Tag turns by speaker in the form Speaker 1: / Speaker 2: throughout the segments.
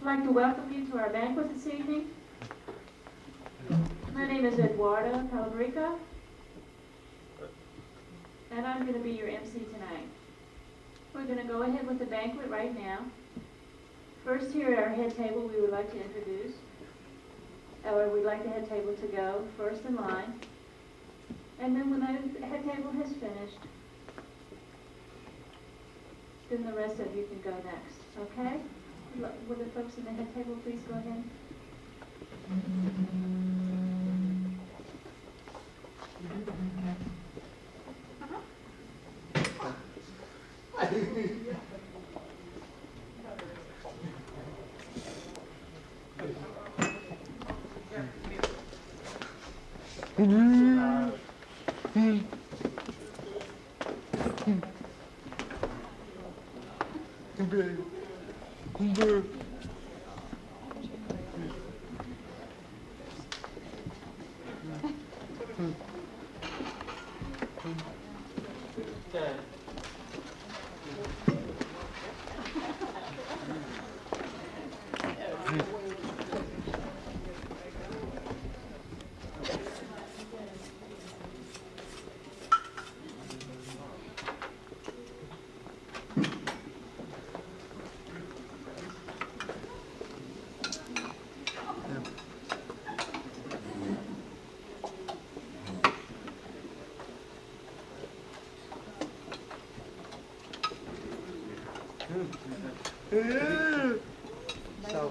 Speaker 1: like to welcome you to our banquet this evening. My name is Eduarda Pellebrica, and I'm going to be your MC tonight. We're going to go ahead with the banquet right now. First, here at our head table, we would like to introduce, or we'd like the head table to go first in line. And then when the head table has finished, then the rest of you can go next, okay? Will the folks in the head table please go ahead?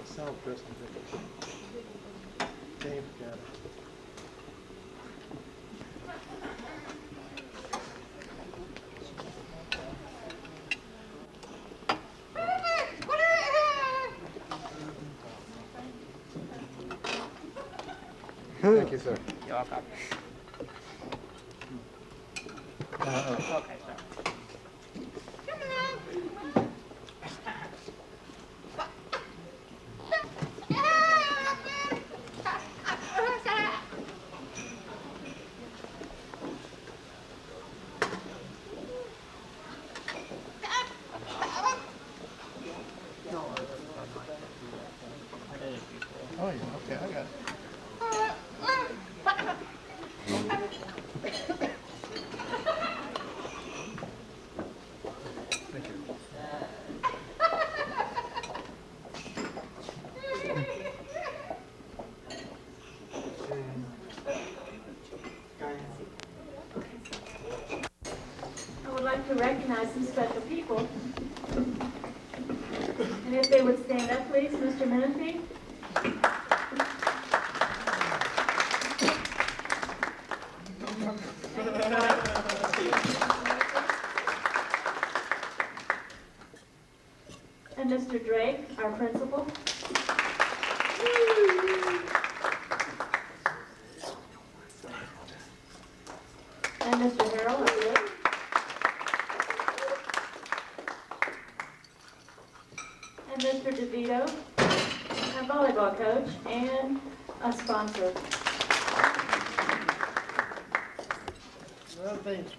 Speaker 2: South Preston. Dave got it. Thank you, sir.
Speaker 3: You're welcome. Okay, sir.
Speaker 2: Oh, yeah, okay, I got it. Thank you.
Speaker 1: I would like to recognize some special people. And if they would stand up, please, Mr. Menifee. And Mr. Drake, our principal. And Mr. Harrell, our coach. And Mr. DeVito, our volleyball coach, and a sponsor.
Speaker 2: Well, thanks.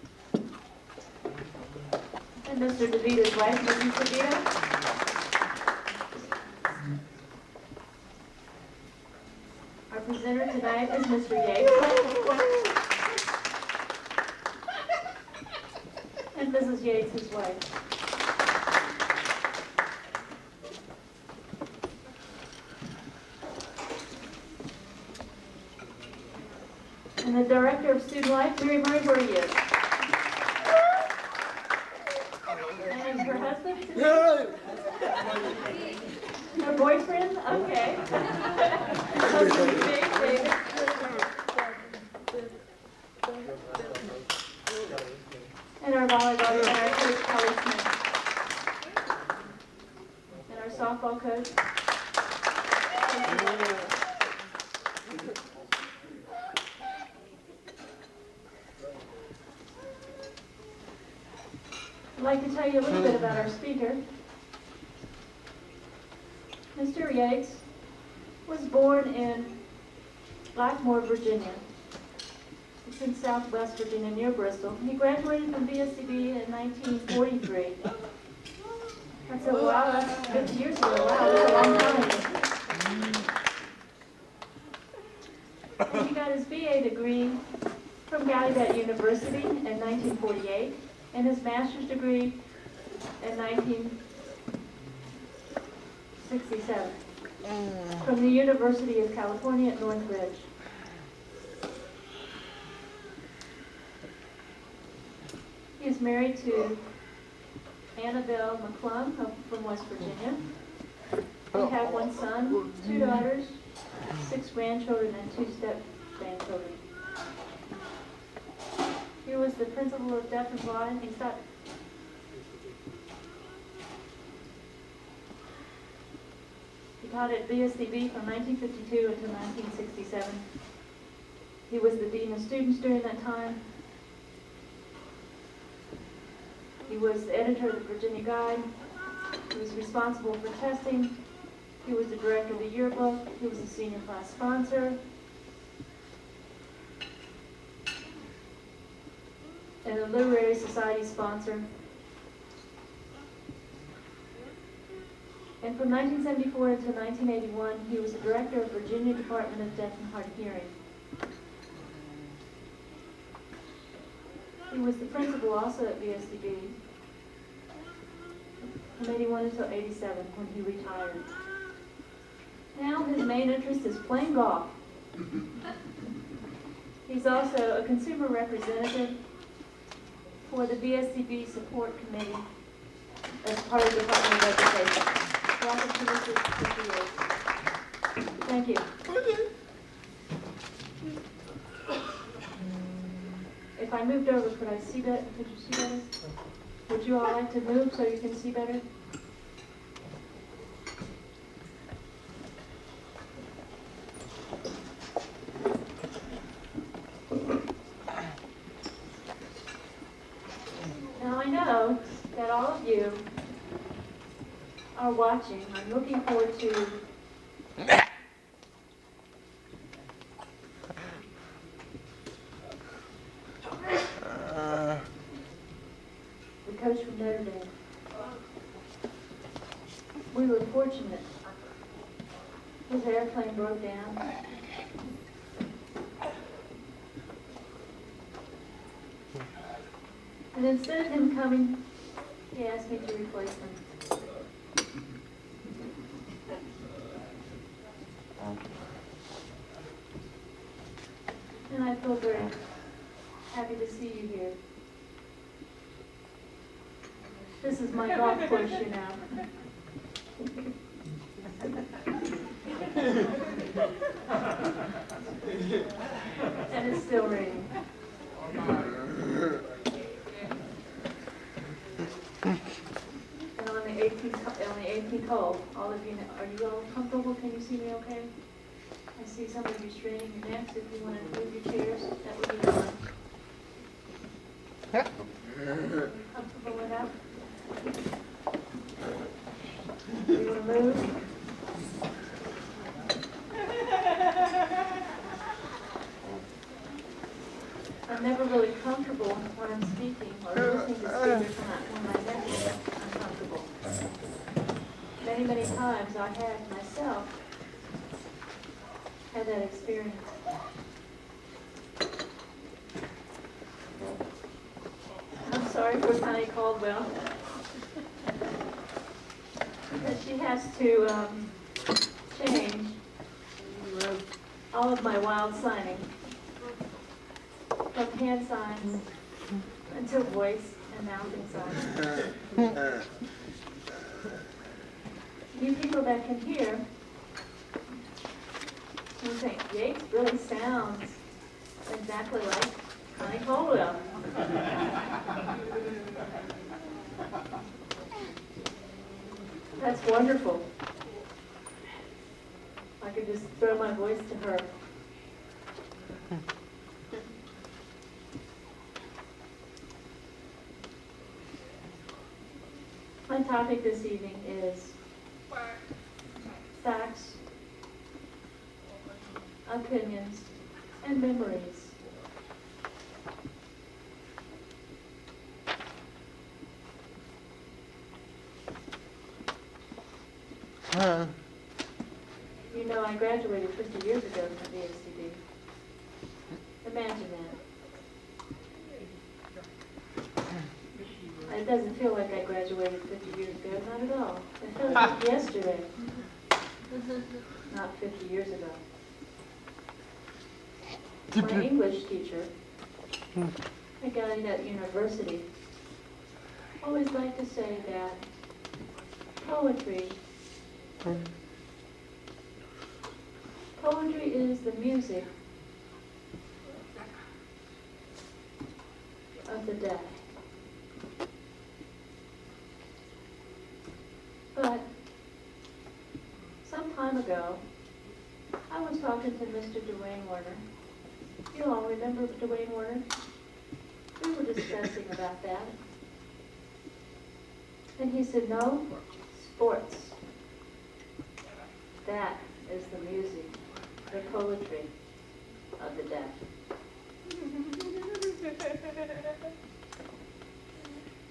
Speaker 1: And Mr. DeVito's wife, Mrs. DeVito. Our presenter tonight is Mr. Yates. And Mrs. Yates, his wife. And the Director of Student Life, Mary Murray, where are you? And her husband? Her boyfriend? Okay. Husband, David. And our volleyball and our coach, Kelly Smith. And our softball coach. I'd like to tell you a little bit about our speaker. Mr. Yates was born in Blackmore, Virginia. It's in southwest Virginia near Bristol. He graduated from vsdb in 1943. That's a while, that's 50 years ago, wow, that's a long time. And he got his BA degree from Gallaudet University in 1948, and his master's degree in 1967 from the University of California at Northridge. He is married to Annabelle McClung from West Virginia. They have one son, 2 daughters, 6 grandchildren, and 2 step-grandchildren. He was the principal of Deaf and Blind. He taught at vsdb from 1952 until 1967. He was the dean of students during that time. He was the editor of the Virginia Guide. He was responsible for testing. He was the director of the yearbook. He was the senior class sponsor. And a literary society sponsor. And from 1974 until 1981, he was the director of Virginia Department of Deaf and Hard Hearing. He was the principal also at vsdb from 81 until 87 when he retired. Now his main interest is playing golf. He's also a consumer representative for the vsdb support committee as part of the Department of Education. Welcome to Mr. Diaz. Thank you. If I moved over, could I see that? Could you see better? Would you all like to move so you can see better? Now I know that all of you are watching. I'm looking forward to the coach from Notre Dame. We were fortunate. His airplane broke down. And instead of him coming, he asked me to replace him. And I feel very happy to see you here. This is my golf course, you know. And it's still raining. And on the 18th hole, all of you, are you all comfortable? Can you see me okay? I see some of you straining your necks. If you want to move your chairs, that would be fine. Are you comfortable with that? Do you want to move? I'm never really comfortable when I'm speaking or listening to speakers when my neck is uncomfortable. Many, many times I have myself had that experience. I'm sorry for Connie Caldwell. Because she has to change all of my wild signing. From hand signs until voice and mouthing signs. You people that can hear, you think, Yates really sounds exactly like Connie Caldwell. That's wonderful. I could just throw my voice to her. My topic this evening is facts, opinions, and memories. You know, I graduated 50 years ago from vsdb. Imagine that. It doesn't feel like I graduated 50 years ago, not at all. It feels like yesterday, not 50 years ago. My English teacher, a guy at university, always liked to say that poetry is the music of the deaf. But some time ago, I was talking to Mr. Dwayne Warner. You all remember Dwayne Warner? We were discussing about that. And he said, no, sports. That is the music, the poetry of the deaf.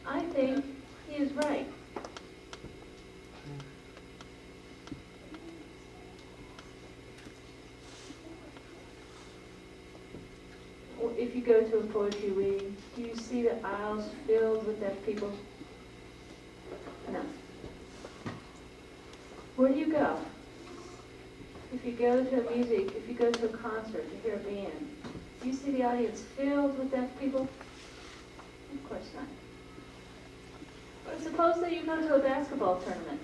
Speaker 1: I think he is right. If you go to a poetry reading, do you see the aisles filled with deaf people? No. Where do you go? If you go to a if you go to a concert to hear a band, do you see the audience filled with deaf people? Of course not. But suppose that you go to a basketball tournament,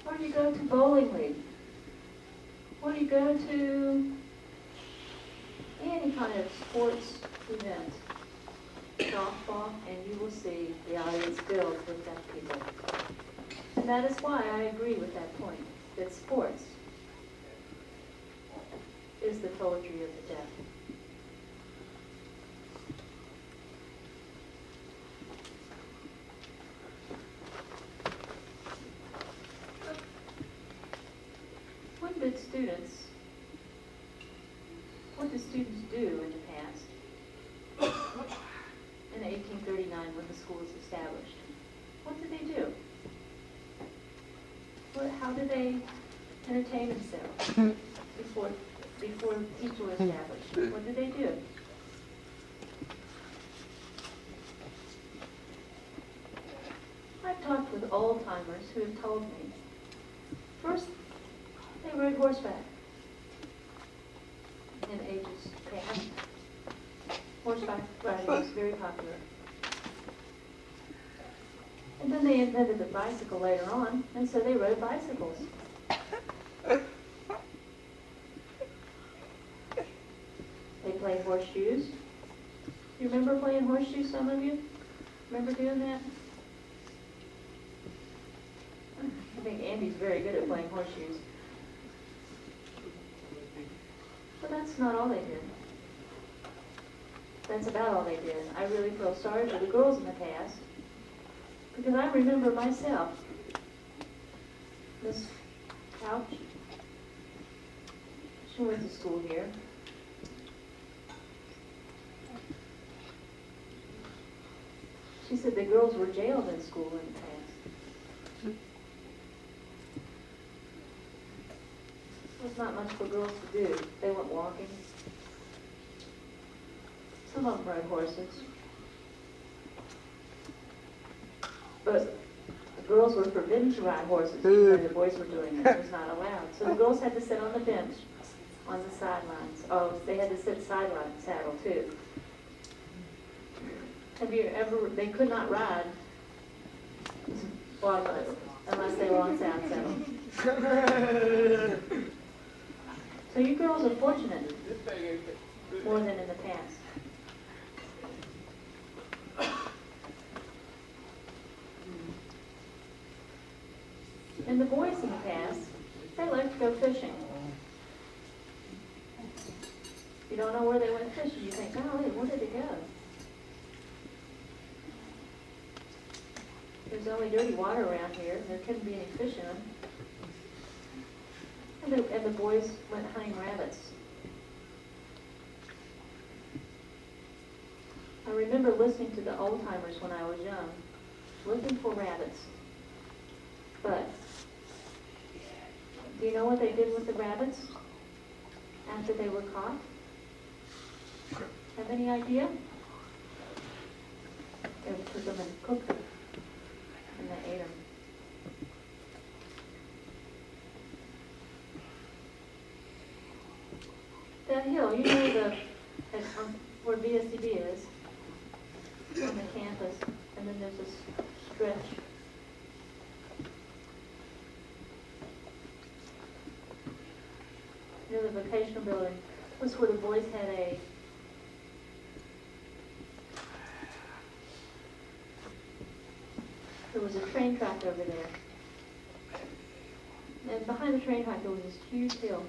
Speaker 1: or you go to bowling league, or you go to any kind of sports event, softball, and you will see the audience filled with deaf people. And that is why I agree with that point, that sports is the poetry of the deaf. What did students do in the past? In 1839, when the school was established, what did they do? How did they entertain themselves before teachers were established? What did they do? I've talked with old-timers who have told me, first, they rode horseback in ages past. Horseback riding was very popular. And then they invented the bicycle later on, and so they rode bicycles. They played horseshoes. You remember playing horseshoes, some of you? Remember doing that? I think Andy's very good at playing horseshoes. But that's not all they did. That's about all they did. I really feel sorry for the girls in the past, because I remember myself, Miss Couch, she went to school here. She said the girls were jailed in school in the past. There's not much for girls to do. They went walking. Some of them rode horses. But the girls were forbidden to ride horses because the boys were doing it. It was not allowed. So the girls had to sit on the bench on the sidelines. Oh, they had to sit sideline saddle too. Have you ever, they could not ride, well, unless they were on sound saddle. So you girls are fortunate, more than in the past. And the boys in the past, they liked to go fishing. You don't know where they went fishing, you think, golly, where did they go? There's only dirty water around here. There couldn't be any fish in them. And the boys went hunting rabbits. I remember listening to the old timers when I was young, looking for rabbits. But Do you know what they did with the rabbits after they were caught? Have any idea? They took them and cooked them, and they ate them. That hill, you know where vsdb is, on the campus, and then there's this stretch. Near the vocational building was where the boys had there was a train track over there. And behind the train track there was this huge hill.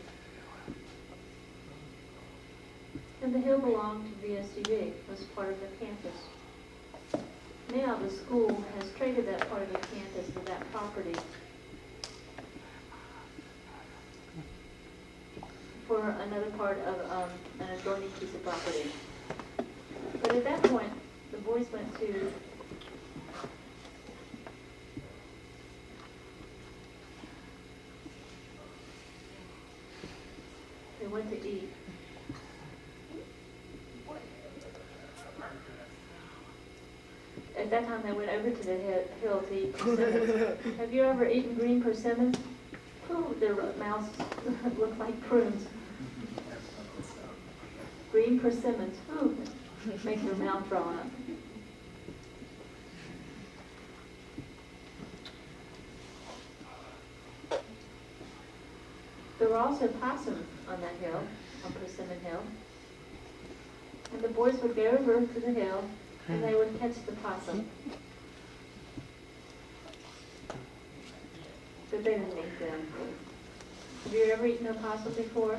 Speaker 1: And the hill belonged to vsdb, it was part of the campus. Now the school has traded that part of the campus for that property for another part of an adjoining piece of property. But at that point, the boys went to eat. At that time, they went over to the hill to eat persimmons. Have you ever eaten green persimmons? Ooh, their mouths look like prunes. Green persimmons, ooh, make your mouth draw up. There were also possums on that hill, on Persimmon Hill. And the boys would go over to the hill and they would catch the possum. But they didn't eat them. Have you ever eaten a possum before?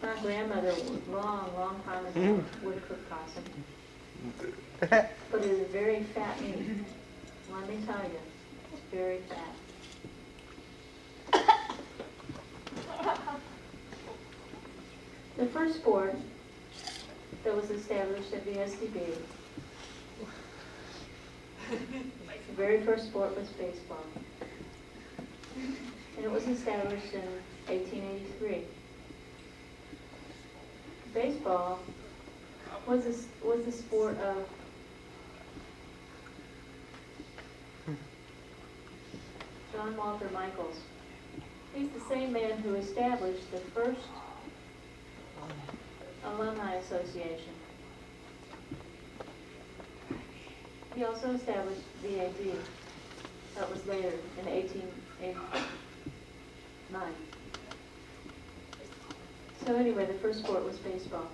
Speaker 1: My grandmother, long time ago, would cook possum. But it is very fat meat. Let me tell you, it's very fat. The first sport that was established at vsdb, the very first sport was baseball. And it was established in 1883. Baseball was the sport of John Walter Michaels. He's the same man who established the first alumni association. He also established VAD. That was later in 1889. So anyway, the first sport was baseball.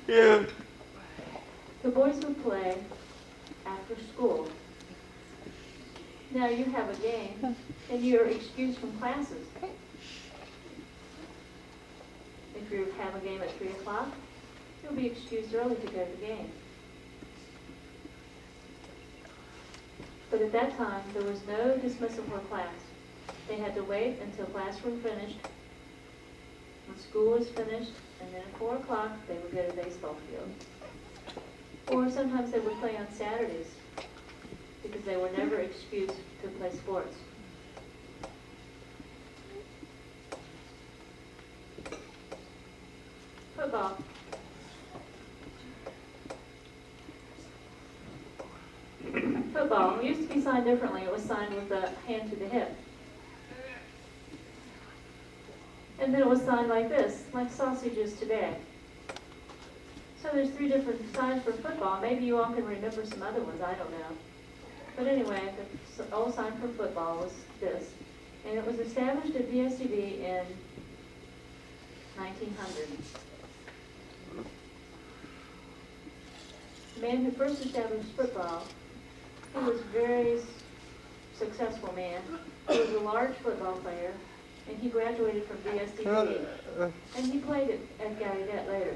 Speaker 4: Yeah.
Speaker 1: The boys would play after school. Now you have a game and you're excused from classes. If you have a game at 3 o'clock, you'll be excused early to go to the game. But at that time, there was no dismissal for class. They had to wait until classroom finished, when school was finished, and then at 4 o'clock, they would go to the baseball field. Or sometimes they would play on Saturdays, because they were never excused to play sports. Football. Football used to be signed differently. It was signed with the hand to the hip. And then it was signed like this, like sausages today. So there's 3 different signs for football. Maybe you all can remember some other ones, I don't know. But anyway, the old sign for football was this. And it was established at vsdb in 1900. The man who first established football, he was a very successful man. He was a large football player, and he graduated from vsdb. And he played at Gallaudet later.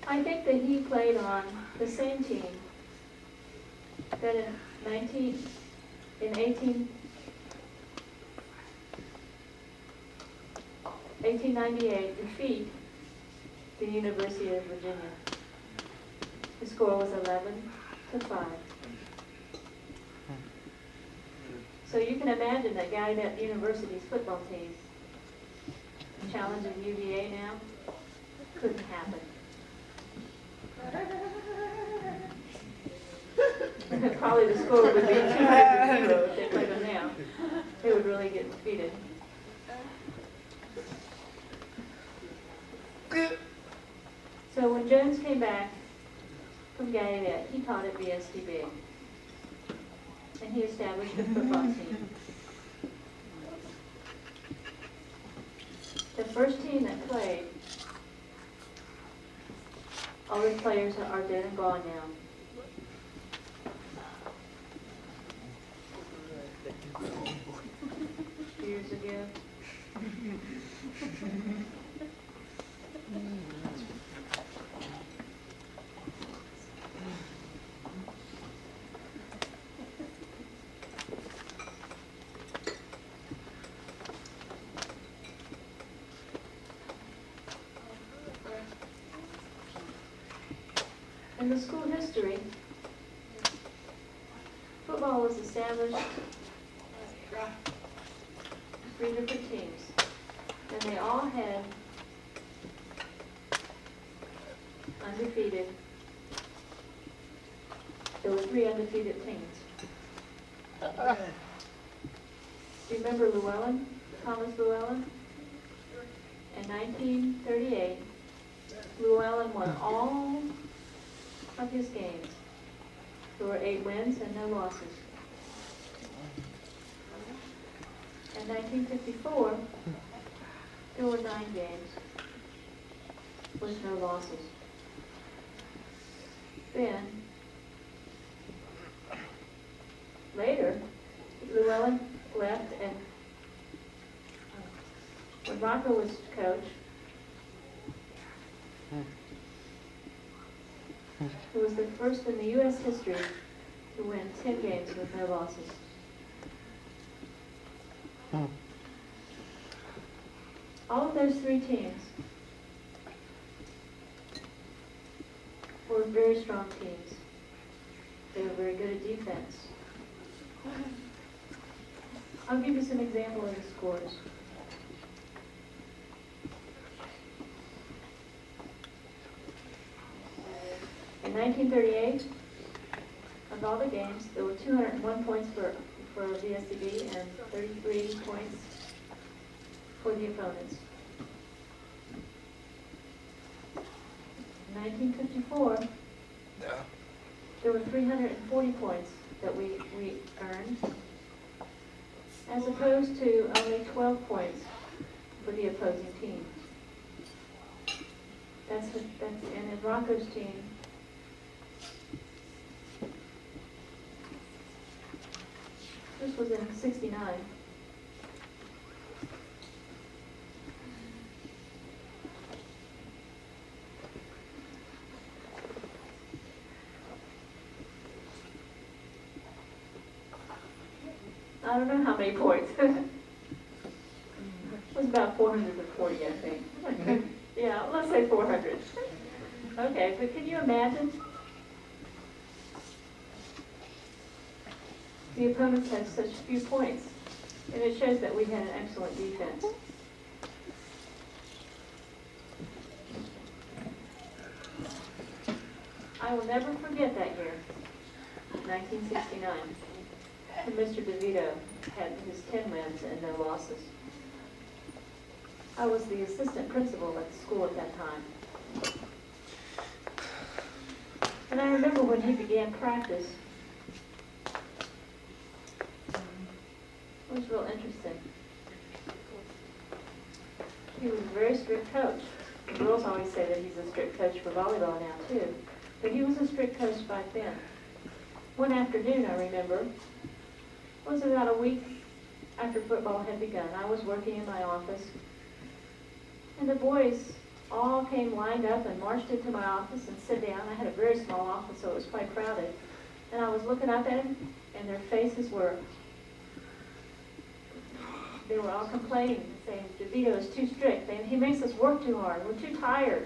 Speaker 1: I think that he played on the same team that in 1898 defeat the University of Virginia. The score was 11-5. So you can imagine that guy at university's football team challenging UVA now, couldn't happen. Probably the score would be 200-0 if they played them now. They would really get defeated. So when Jones came back from Gallaudet, he taught at vsdb. And he established a football team. The first team that played, all the players are dead and gone now. Years ago. In the school history, football was established 3 different teams, and they all had undefeated. There were 3 undefeated teams. Do you remember Llewellyn, Thomas Llewellyn? In 1938, Llewellyn won all of his games. There were 8 wins and no losses. In 1954, there were 9 games with no losses. Then, later, Llewellyn left, and when Rocco was coach, he was the first in the U.S. history to win 10 games with no losses. All of those 3 teams were very strong teams. They were very good at defense. I'll give you some example of the scores. In 1938, of all the games, there were 201 points for vsdb and 33 points for the opponents. In 1954, there were 340 points that we earned, as opposed to only 12 points for the opposing team. And in Rocco's team, this was in '69. I don't know how many points. It was about 440, I think. Yeah, let's say 400. Okay, but can you imagine? The opponents had such few points, and it shows that we had an excellent defense. I will never forget that year, 1969, when Mr. DeVito had his 10 wins and no losses. I was the assistant principal at the school at that time. And I remember when he began practice, it was real interesting. He was a very strict coach. The girls always say that he's a strict coach for volleyball now too, but he was a strict coach back then. One afternoon, I remember, it was about a week after football had begun. I was working in my office, and the boys all came lined up and marched into my office and sat down. I had a very small office, so it was quite crowded. And I was looking up at them, and their faces were, they were all complaining, saying, DeVito is too strict. He makes us work too hard. We're too tired.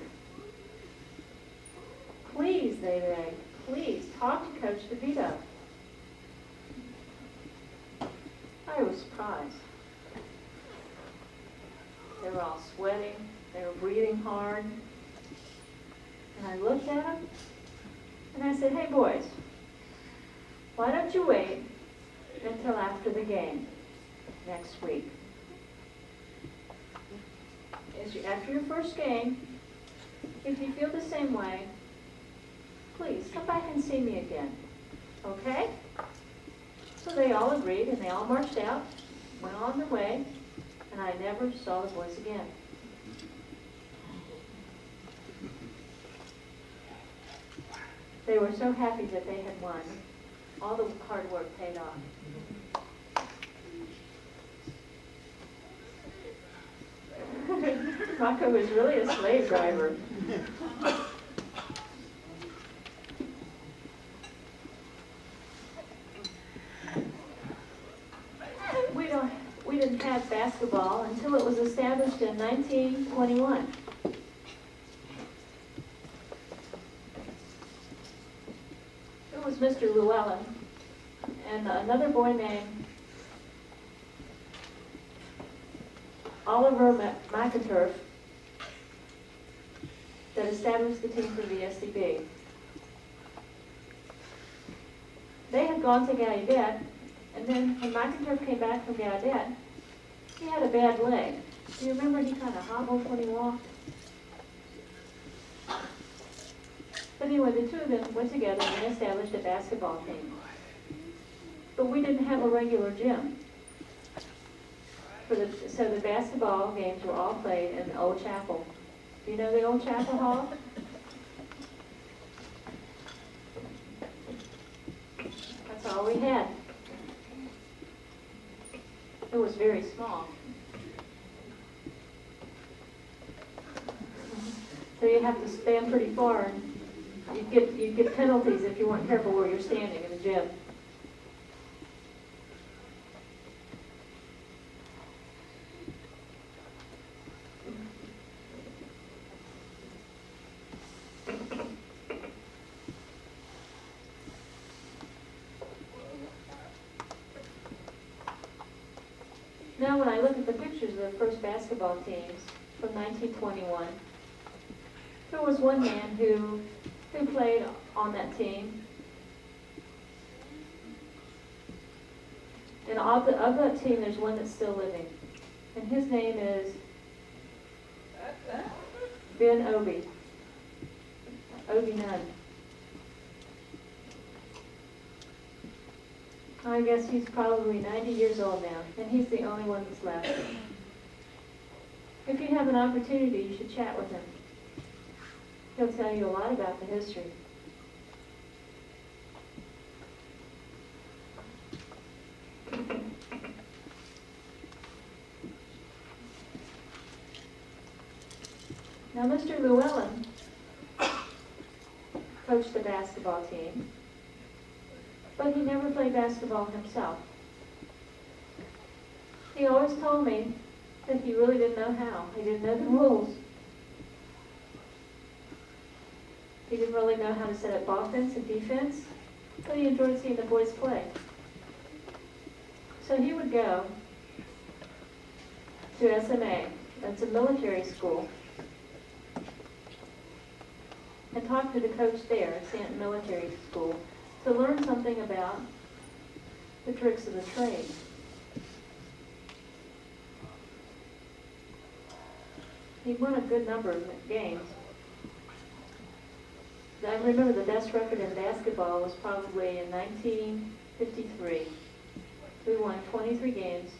Speaker 1: Please, they begged, please talk to Coach DeVito. I was surprised. They were all sweating, they were breathing hard. And I looked at them, and I said, hey boys, why don't you wait until after the game next week? After your first game, if you feel the same way, please come back and see me again, okay? So they all agreed, and they all marched out, went on their way, and I never saw the boys again. They were so happy that they had won. All the hard work paid off. Rocco was really a slave driver. We didn't have basketball until it was established in 1921. It was Mr. Llewellyn and another boy named Oliver McInturf that established the team for the vsdb. They had gone to Gallaudet, and then when McInturf came back from Gallaudet, he had a bad leg. Do you remember he kind of hobbled when he walked? But anyway, the two of them went together and established a basketball team. But we didn't have a regular gym. So the basketball games were all played in the old chapel. Do you know the old chapel hall? That's all we had. It was very small. So you have to stand pretty far, and you'd get penalties if you weren't careful where you're standing in the gym. Now when I look at the pictures of the first basketball teams from 1921, there was one man who played on that team. And of that team, there's one that's still living. And his name is Ben Obi Nunn. I guess he's probably 90 years old now, and he's the only one that's left. If you have an opportunity, you should chat with him. He'll tell you a lot about the history. Now, Mr. Llewellyn coached the basketball team, but he never played basketball himself. He always told me that he really didn't know how. He didn't know the rules. He didn't really know how to set up offense and defense, but he enjoyed seeing the boys play. So he would go to SMA, that's a military school, and talk to the coach there at Stanton Military School to learn something about the tricks of the trade. He won a good number of games. I remember the best record in basketball was probably in 1953. We won 23 games,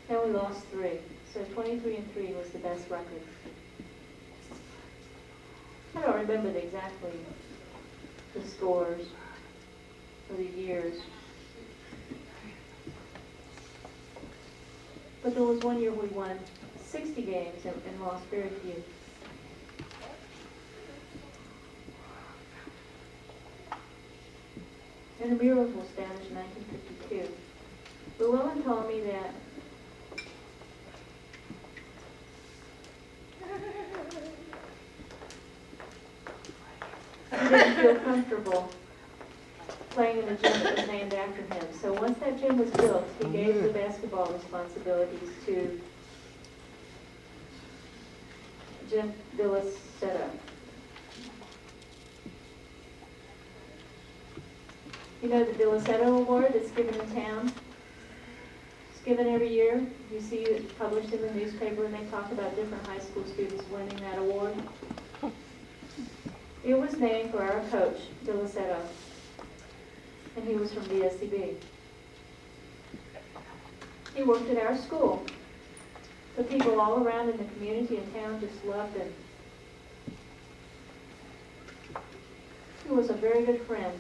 Speaker 1: and we lost 3. So 23-3 was the best record. I don't remember exactly the scores or the years. But there was one year we won 60 games and lost very few. And the mural was established in 1952. Llewellyn told me that he didn't feel comfortable playing in a gym that was named after him. So once that gym was built, he gave the basketball responsibilities to Jim Villasetta. You know the Villasetta Award that's given in town? It's given every year. You see it published in the newspaper, and they talk about different high school students winning that award. It was named for our coach, Villasetta, and he was from vsdb. He worked at our school. The people all around in the community and town just loved him. He was a very good friend.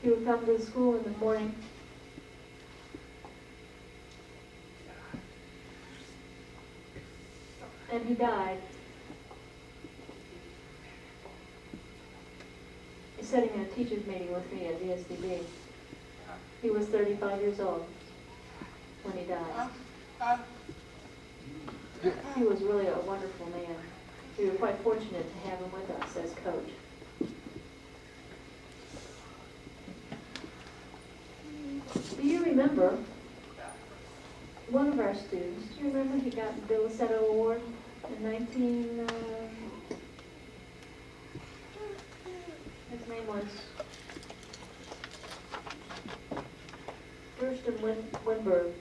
Speaker 1: He would come to the school in the morning. And he died. He's sitting in a teacher's meeting with me at vsdb. He was 35 years old when he died. He was really a wonderful man. We were quite fortunate to have him with us as coach. Do you remember one of our students? Do you remember he got the Villasetta Award in his name was Thurston Winberg,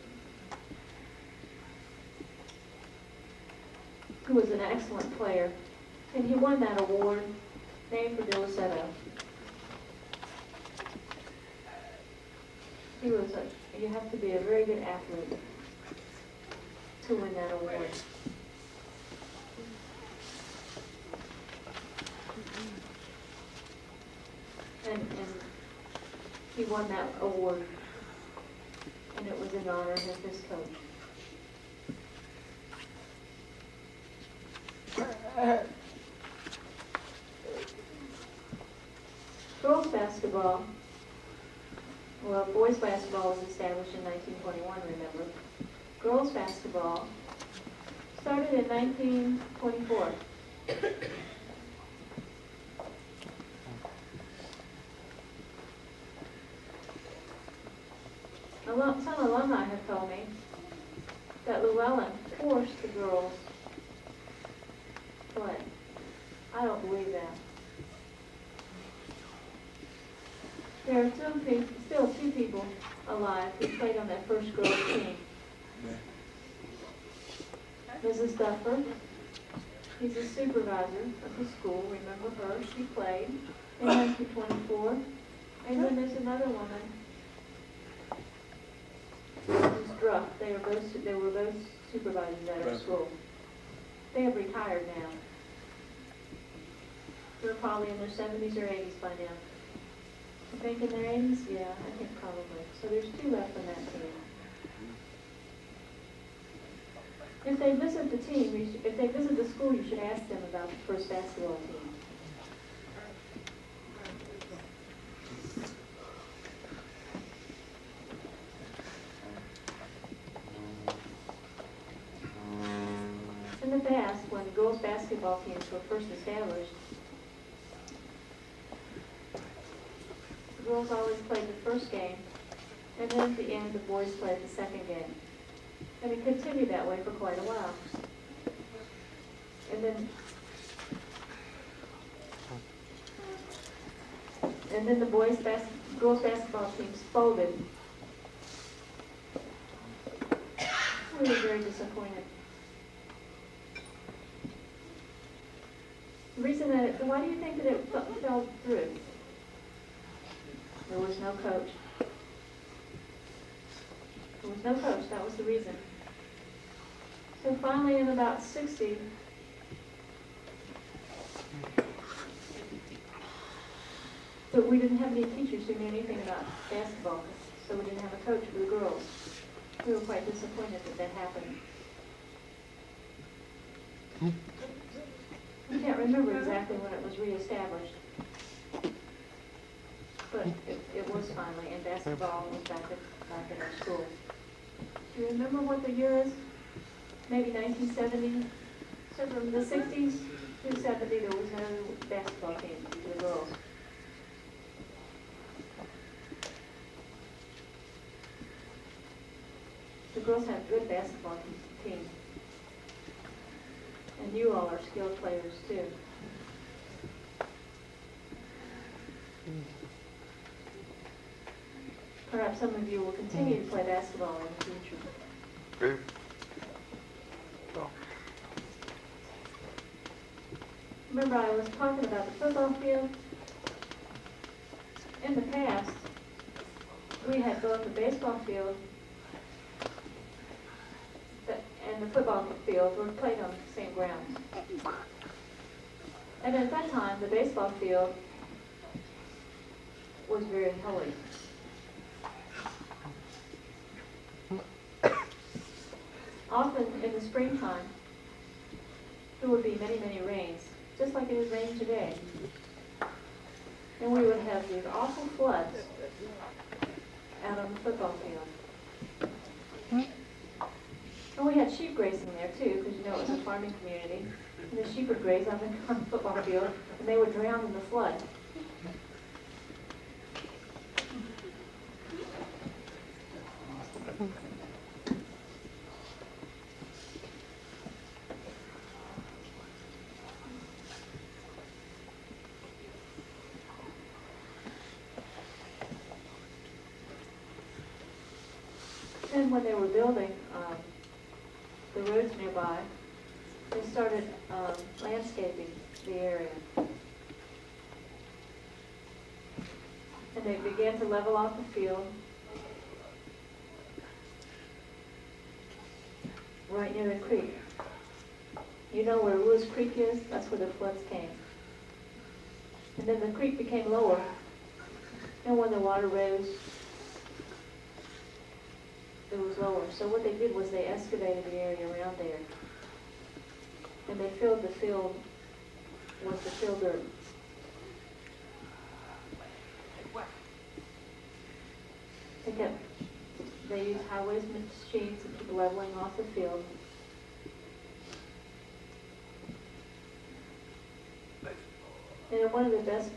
Speaker 1: who was an excellent player, and he won that award named for Villasetta. You have to be a very good athlete to win that award. And he won that award, and it was in honor of his coach. Girls basketball, well, boys basketball was established in 1921, remember. Girls basketball started in 1924. Some alumni have told me that Llewellyn forced the girls to play. I don't believe that. There are still two people alive who played on that first girls team. Mrs. Duffer, he's a supervisor of the school. Remember her? She played in 1924. And then there's another woman, Mrs. Druff. They were both supervisors at our school. They have retired now. They're probably in their 70s or 80s by now. I think in their 80s? Yeah, I think probably. So there's two left on that team. If they visit the team, if they visit the school, you should ask them about the first basketball team. In the past, when girls' basketball teams were first established, the girls always played the first game, and then at the end, the boys played the second game. And it continued that way for quite a while. And then the girls' basketball teams folded. We were very disappointed. The reason why do you think that it fell through? There was no coach. There was no coach, that was the reason. So finally in about 60, but we didn't have any teachers who knew anything about basketball, so we didn't have a coach for the girls. We were quite disappointed that happened. I can't remember exactly when it was reestablished, but it was finally, and basketball was back at our school. Do you remember what the year is? Maybe 1970, so from the 60s? 270, there was no basketball team for the girls. The girls have a good basketball team. And you all are skilled players too. Perhaps some of you will continue to play basketball in the future. Remember I was talking about the football field? In the past, we had both the baseball field and the football field were played on the same grounds. And at that time, the baseball field was very hilly. Often in the springtime, there would be many, many rains, just like it is raining today. And we would have these awful floods out on the football field. And we had sheep grazing there too, because you know it was a farming community. And the sheep would graze on the football field, and they would drown in the flood. And when they were building the roads nearby, they started landscaping the area. And they began to level off the field right near the creek. You know where Lewis Creek is? That's where the floods came. And then the creek became lower, and when the water rose, it was lower. So what they did was they excavated the area around there. And they filled the field with the fill dirt. They used highways machines to keep leveling off the field. And one of the best,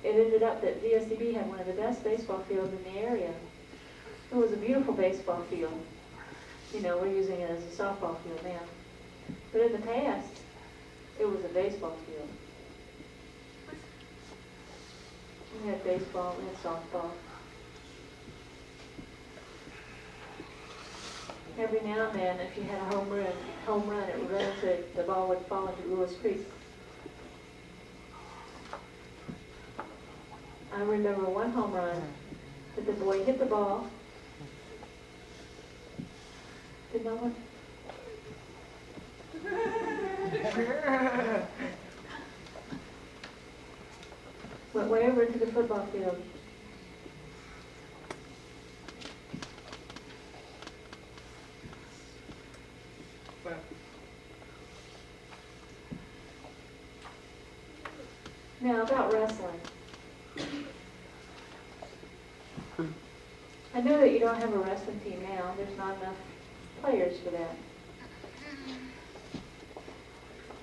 Speaker 1: it ended up that vsdb had one of the best baseball fields in the area. It was a beautiful baseball field. You know, we're using it as a softball field now. But in the past, it was a baseball field. We had baseball, we had softball. Every now and then, if you had a home run, it would run into, the ball would fall into Lewis Creek. I remember one home run that the boy hit the ball. Did no one? Went way over into the football field. Now about wrestling. I know that you don't have a wrestling team now. There's not enough players for that.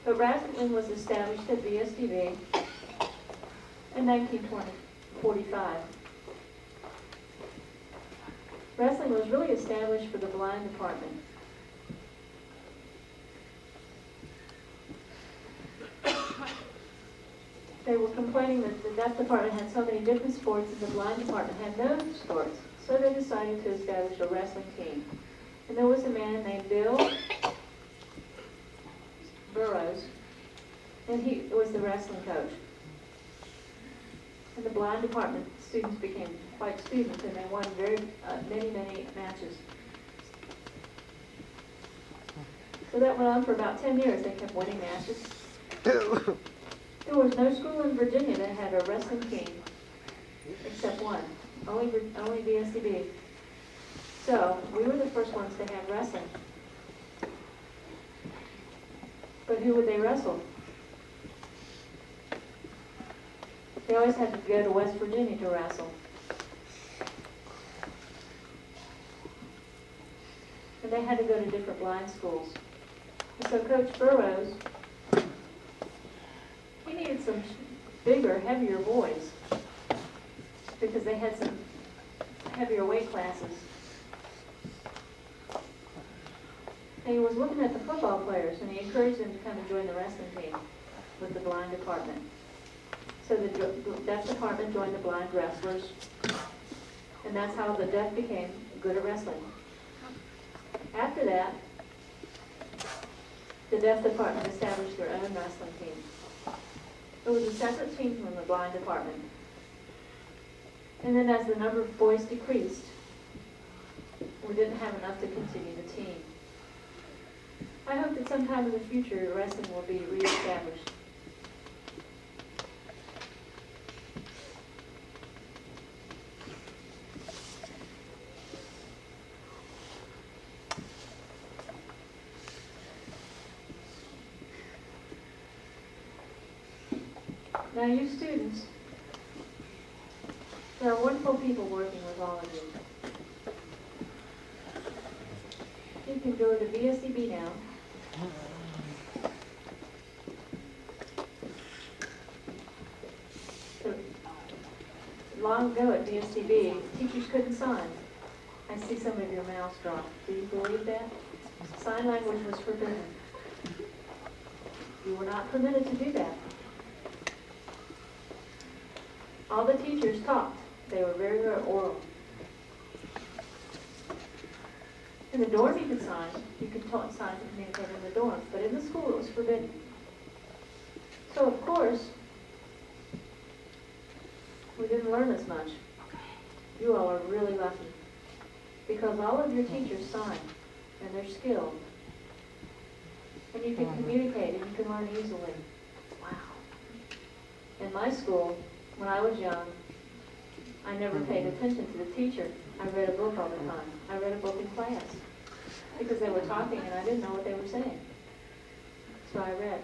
Speaker 1: But wrestling was established at vsdb in 1945. Wrestling was really established for the blind department. They were complaining that the deaf department had so many different sports and the blind department had no sports. So they decided to establish a wrestling team. And there was a man named Bill Burroughs, and he was the wrestling coach. And the blind department students became quite students, and they won many matches. So that went on for about 10 years. They kept winning matches. There was no school in Virginia that had a wrestling team, except one, only vsdb. So we were the first ones to have wrestling. But who would they wrestle? They always had to go to West Virginia to wrestle. And they had to go to different blind schools. And so Coach Burroughs some bigger, heavier boys because they had some heavier weight classes. And he was looking at the football players, and he encouraged them to come and join the wrestling team with the blind department. So the deaf department joined the blind wrestlers, and that's how the deaf became good at wrestling. After that, the deaf department established their own wrestling team. It was a separate team from the blind department. And then as the number of boys decreased, we didn't have enough to continue the team. I hope that sometime in the future, wrestling will be reestablished. Now, you students, there are wonderful people working with all of you. You can go to vsdb now. So, long ago at vsdb, teachers couldn't sign. I see some of your mouths drop. Do you believe that? Sign language was forbidden. You were not permitted to do that. All the teachers talked. They were very, very oral. In the dorm you could sign. You could sign to communicate in the dorm. But in the school it was forbidden. So of course, we didn't learn as much. You all are really lucky. Because all of your teachers sign. And they're skilled. And you can communicate and you can learn easily. Wow. In my school, when I was young, I never paid attention to the teacher. I read a book all the time. I read a book in class because they were talking and I didn't know what they were saying. So I read.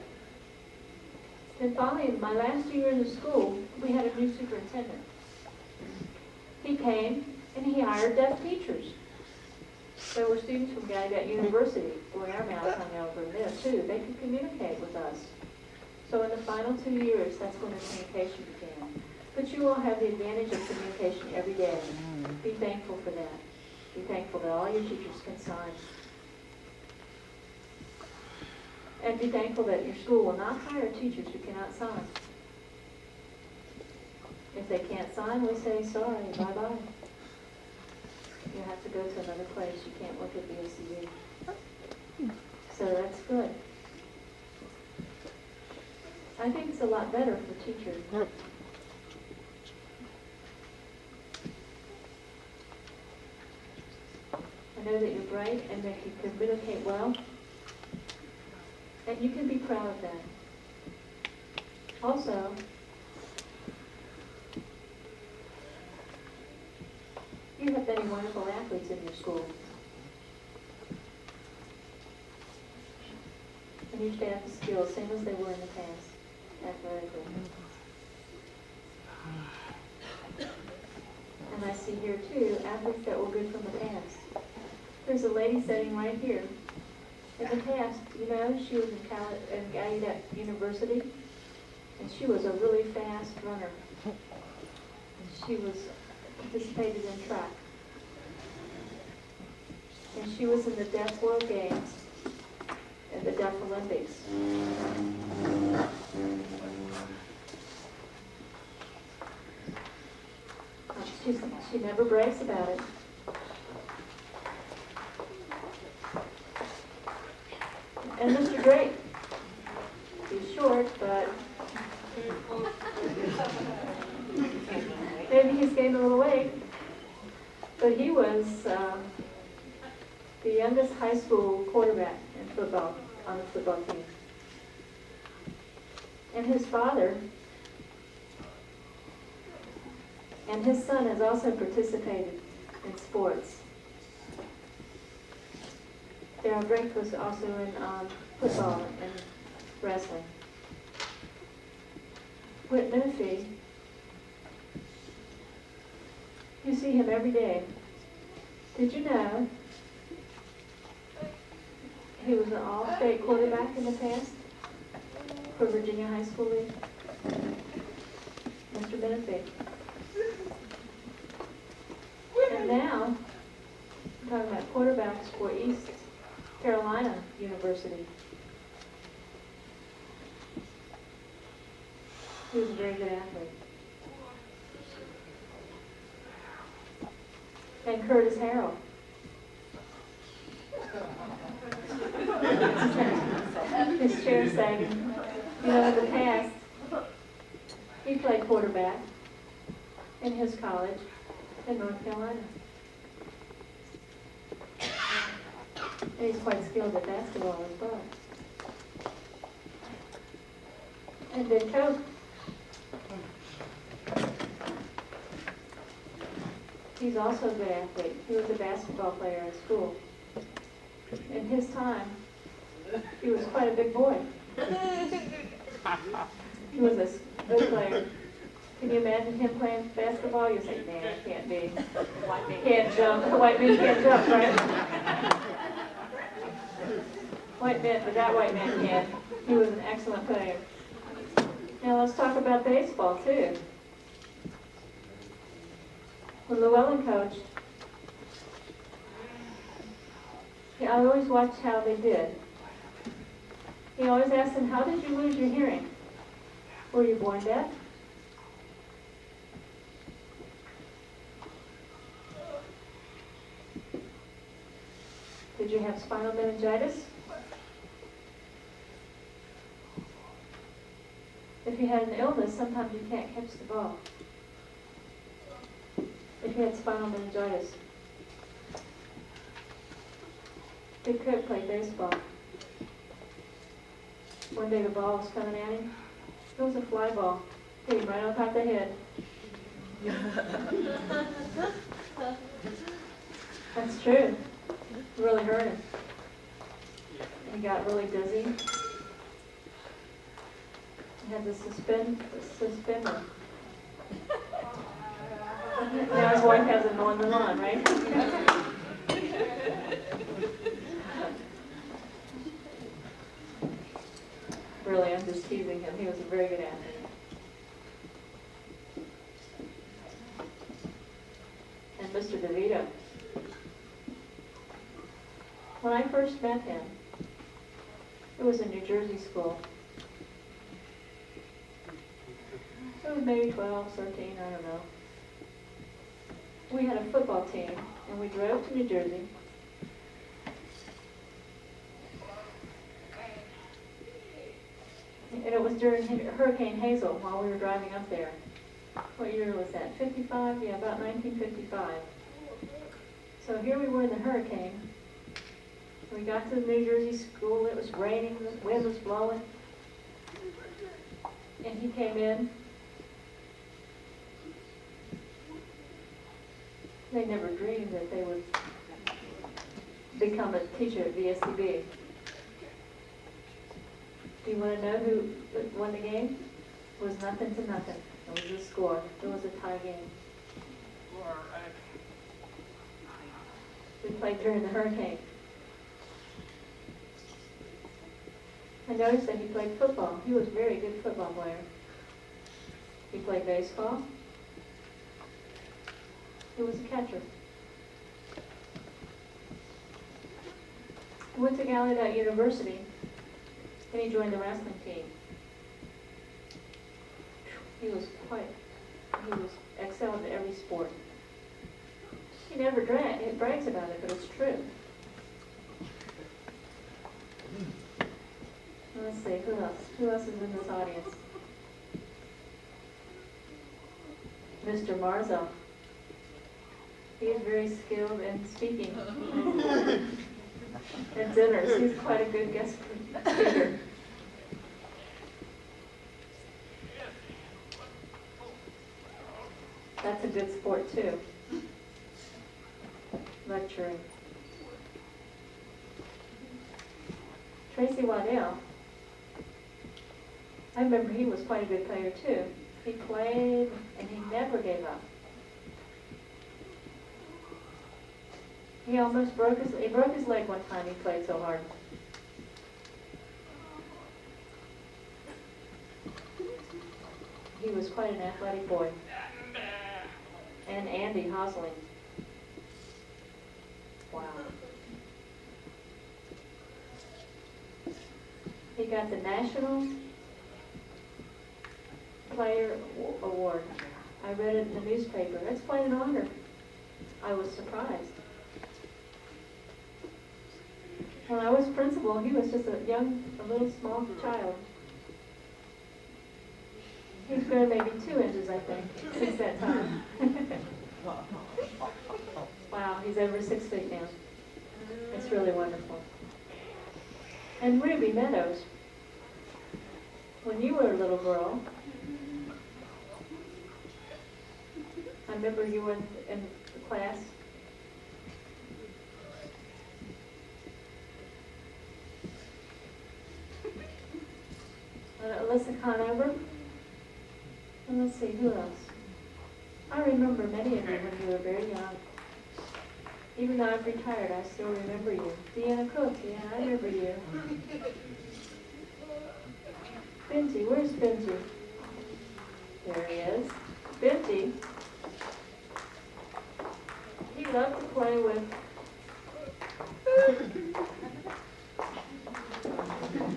Speaker 1: Then finally, my last year in the school, we had a new superintendent. He came and he hired deaf teachers. There were students from Gallaudet University, boy, our mouths hung over there too. They could communicate with us. So in the final 2 years, that's when the communication began. But you all have the advantage of communication every day. Be thankful for that. Be thankful that all your teachers can sign. And be thankful that your school will not hire teachers who cannot sign. If they can't sign, we say, sorry, bye-bye. You have to go to another place. You can't work at vsdb. So that's good. I think it's a lot better for teachers. I know that you're bright and that you communicate well. And you can be proud of that. Also, you have many wonderful athletes in your school. And your staff is skilled, same as they were in the past. Athletically. And I see here too, athletes that were good from the past. There's a lady sitting right here. In the past, you know, she was in Gallaudet University, and she was a really fast runner. And she was participated in track. And she was in the Deaf World Games and the Deaf Olympics. She never brags about it. And Mr. Drake, he's short, but maybe he's gained a little weight. But he was the youngest high school quarterback in football, on the football team. And his father and his son has also participated in sports. Darryl Drake was also in football and wrestling. Whit Menifee, you see him every day. Did you know he was an all-state quarterback in the past for Virginia High School League? Mr. Benefit. And now, we're talking about quarterbacks for East Carolina University. He was a very good athlete. And Curtis Harrell. His chair sagging. You know, in the past, he played quarterback in his college in North Carolina. And he's quite skilled at basketball as well. And then Coke. He's also a good athlete. He was a basketball player at school. In his time, he was quite a big boy. He was a good player. Can you imagine him playing basketball? You say, man, it can't be. White man can't jump. White men can't jump, right? White men, but that white man can. He was an excellent player. Now let's talk about baseball, too. When Llewellyn coached, I always watched how they did. He always asked them, how did you lose your hearing? Were you born deaf? Did you have spinal meningitis? If you had an illness, sometimes you can't catch the ball. If you had spinal meningitis. Big Cook played baseball. One day the ball was coming at him. It was a fly ball. Hit him right on top of the head. That's true. It really hurt him. He got really dizzy. He had to suspend him. Now his wife has him on the lawn, right? Really, I'm just teasing him. He was a very good athlete. And Mr. DeVito. When I first met him, it was a New Jersey school. It was maybe 12, 13, I don't know. We had a football team, and we drove to New Jersey. And it was during Hurricane Hazel while we were driving up there. What year was that? 55? Yeah, about 1955. So here we were in the hurricane. We got to the New Jersey school. It was raining. The wind was blowing. And he came in. They never dreamed that they would become a teacher at vsdb. Do you want to know who won the game? It was nothing to nothing. It was a score. It was a tie game. We played during the hurricane. I noticed that he played football. He was a very good football player. He played baseball. He was a catcher. He went to Gallaudet University, and he joined the wrestling team. He was excelled at every sport. He never brags about it, but it's true. Let's see, who else? Who else is in this audience? Mr. Marzo. He is very skilled in speaking at dinners. He's quite a good guest speaker. That's a good sport too. Lecturing. Tracy Waddell. I remember he was quite a good player too. He played and he never gave up. He almost broke his leg one time. He played so hard. he was quite an athletic boy. And Andy Hosling. Wow. He got the National Player Award. I read it in the newspaper. That's quite an honor. I was surprised. When I was principal, he was just a little small child. He's grown maybe 2 inches, I think, since that time. Wow, he's over 6 feet now. It's really wonderful. And Ruby Meadows, when you were a little girl, I remember you were in the class. Alyssa Conover. And let's see, who else? I remember many of you when you were very young. Even though I've retired, I still remember you. Deanna Cook, yeah, I remember you. Benji, where's Benji? There he is. Benji, he loved to play with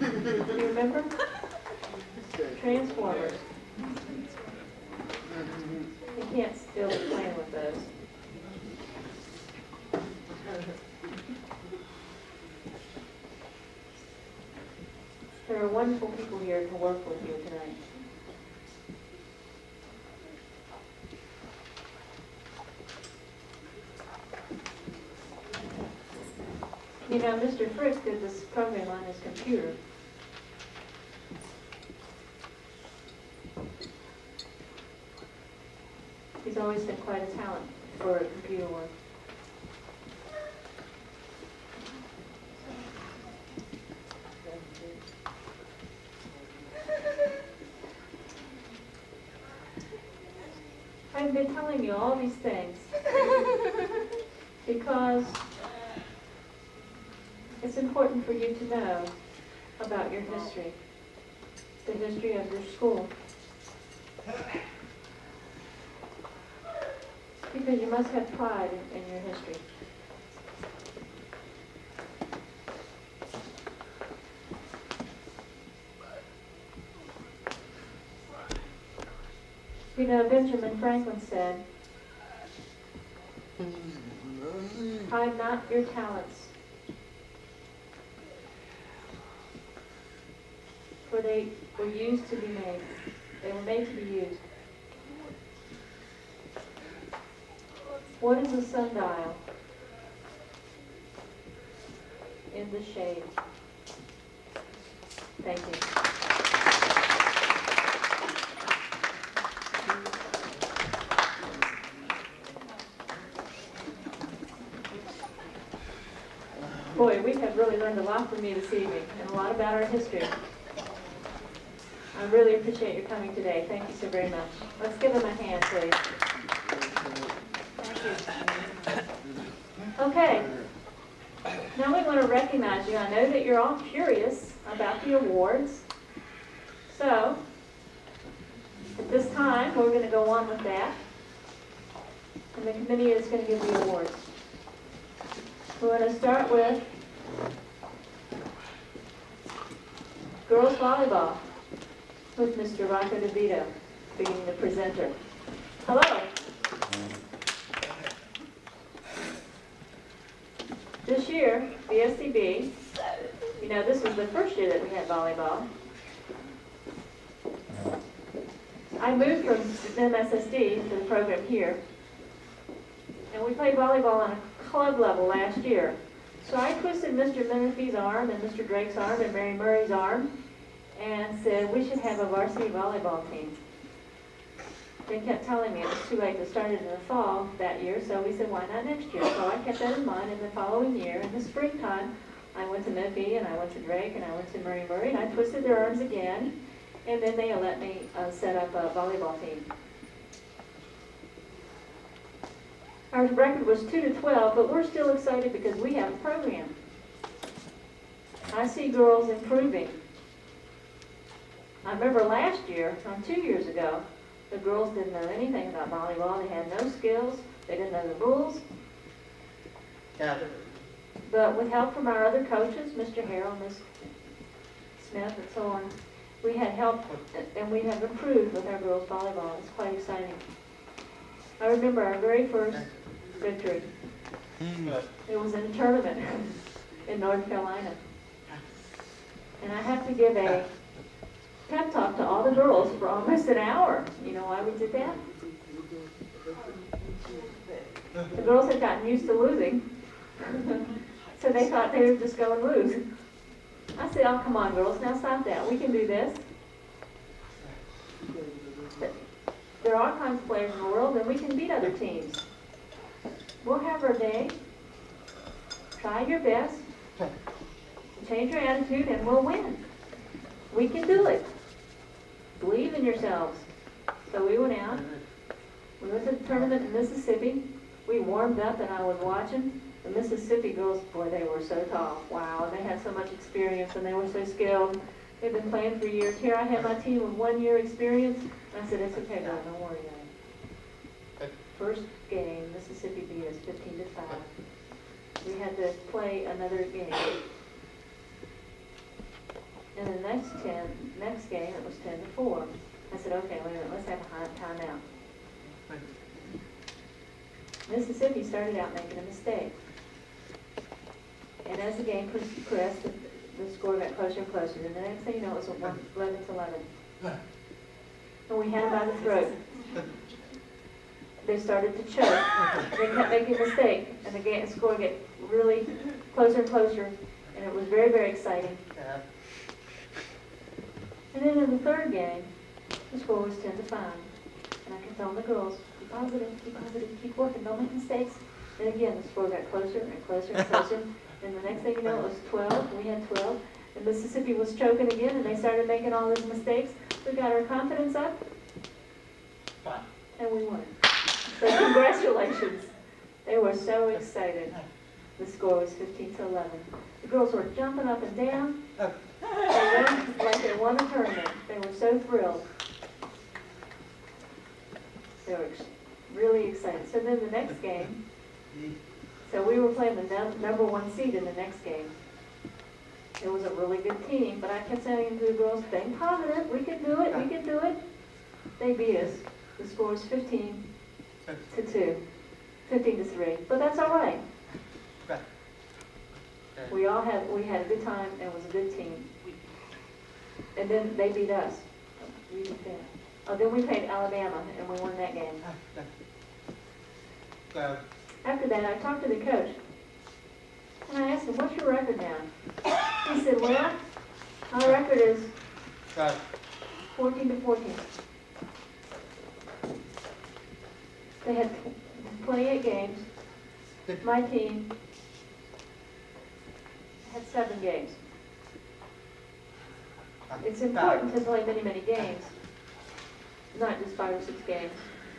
Speaker 1: do you remember? Transformers. He can't still be playing with those. There are wonderful people here to work with you tonight. You know, Mr. Frick did this program on his computer. He's always been quite a talent for computer work. I've been telling you all these things because it's important for you to know about your history, the history of your school. Because you must have pride in your history. You know, Benjamin Franklin said, "Hide not your talents, for they were used to be made. They were made to be used." What is a sundial? In the shade. Thank you. Boy, we have really learned a lot from you this evening and a lot about our history. I really appreciate your coming today. Thank you so very much. Let's give them a hand, please. Okay, now we want to recognize you. I know that you're all curious about the awards. So, at this time, we're going to go on with that. And the committee is going to give the awards. We're going to start with girls volleyball with Mr. Rocco DeVito being the presenter. Hello. This year, vsdb, you know, this was the first year that we had volleyball. I moved from MSSD to the program here, and we played volleyball on a club level last year. So I twisted Mr. Menifee's arm and Mr. Drake's arm and Mary Murray's arm and said we should have a varsity volleyball team. They kept telling me it was too late to start it in the fall that year, so we said, why not next year? So I kept that in mind, and the following year, in the springtime, I went to Menifee, and I went to Drake, and I went to Murray Murray, and I twisted their arms again, and then they let me set up a volleyball team. Our record was 2-12, but we're still excited because we have a program. I see girls improving. I remember last year, or 2 years ago, the girls didn't know anything about volleyball. They had no skills. They didn't know the rules.
Speaker 3: Yeah.
Speaker 1: But with help from our other coaches, Mr. Harrell, Ms. Smith, and so on, we had help, and we have improved with our girls' volleyball. It's quite exciting. I remember our very first victory.
Speaker 3: Good.
Speaker 1: It was in a tournament in North Carolina. And I have to give a pep talk to all the girls for almost an hour. You know why we did that? The girls had gotten used to losing, so they thought they were just going to lose. I said, oh, come on, girls, now stop that. We can do this. There are all kinds of players in the world, and we can beat other teams. We'll have our day. Try your best. Change your attitude, and we'll win. We can do it. Believe in yourselves. So we went out. We went to the tournament in Mississippi. We warmed up, and I was watching. The Mississippi girls, boy, they were so tall. Wow, and they had so much experience, and they were so skilled. They've been playing for years. Here I had my team with 1 year experience. And I said, it's okay, girl, don't worry about it. First game, Mississippi beat us 15-5. We had to play another game. And the next game, it was 10-4. I said, okay, wait a minute, let's have a timeout. Mississippi started out making a mistake. And as the game progressed, the score got closer and closer. And the next thing you know, it was 11-11. And we had them by the throat. They started to choke. They kept making a mistake. And the score got really closer and closer. And it was very, very exciting. And then in the third game, the score was 10-5. And I kept telling the girls, be positive, keep working, don't make mistakes. And again, the score got closer and closer and closer. And the next thing you know, it was 12. We had 12. And Mississippi was choking again, and they started making all these mistakes. We got our confidence up, and we won. So congratulations. They were so excited. The score was 15-11. The girls were jumping up and down. They won like they won a tournament. They were so thrilled. They were really excited. So then the next game, so we were playing the number 1 seed in the next game. It was a really good team, but I kept saying to the girls, stay positive, we can do it, we can do it. They beat us. The score was 15-2, 15-3, but that's all right. We had a good time, and it was a good team. And then they beat us. We beat them. Oh, then we played Alabama, and we won that game. After that, I talked to the coach, and I asked him, what's your record now? He said, well, my record is 14-14. They had 28 games. My team had 7 games. It's important to play many, many games, not just 5 or 6 games.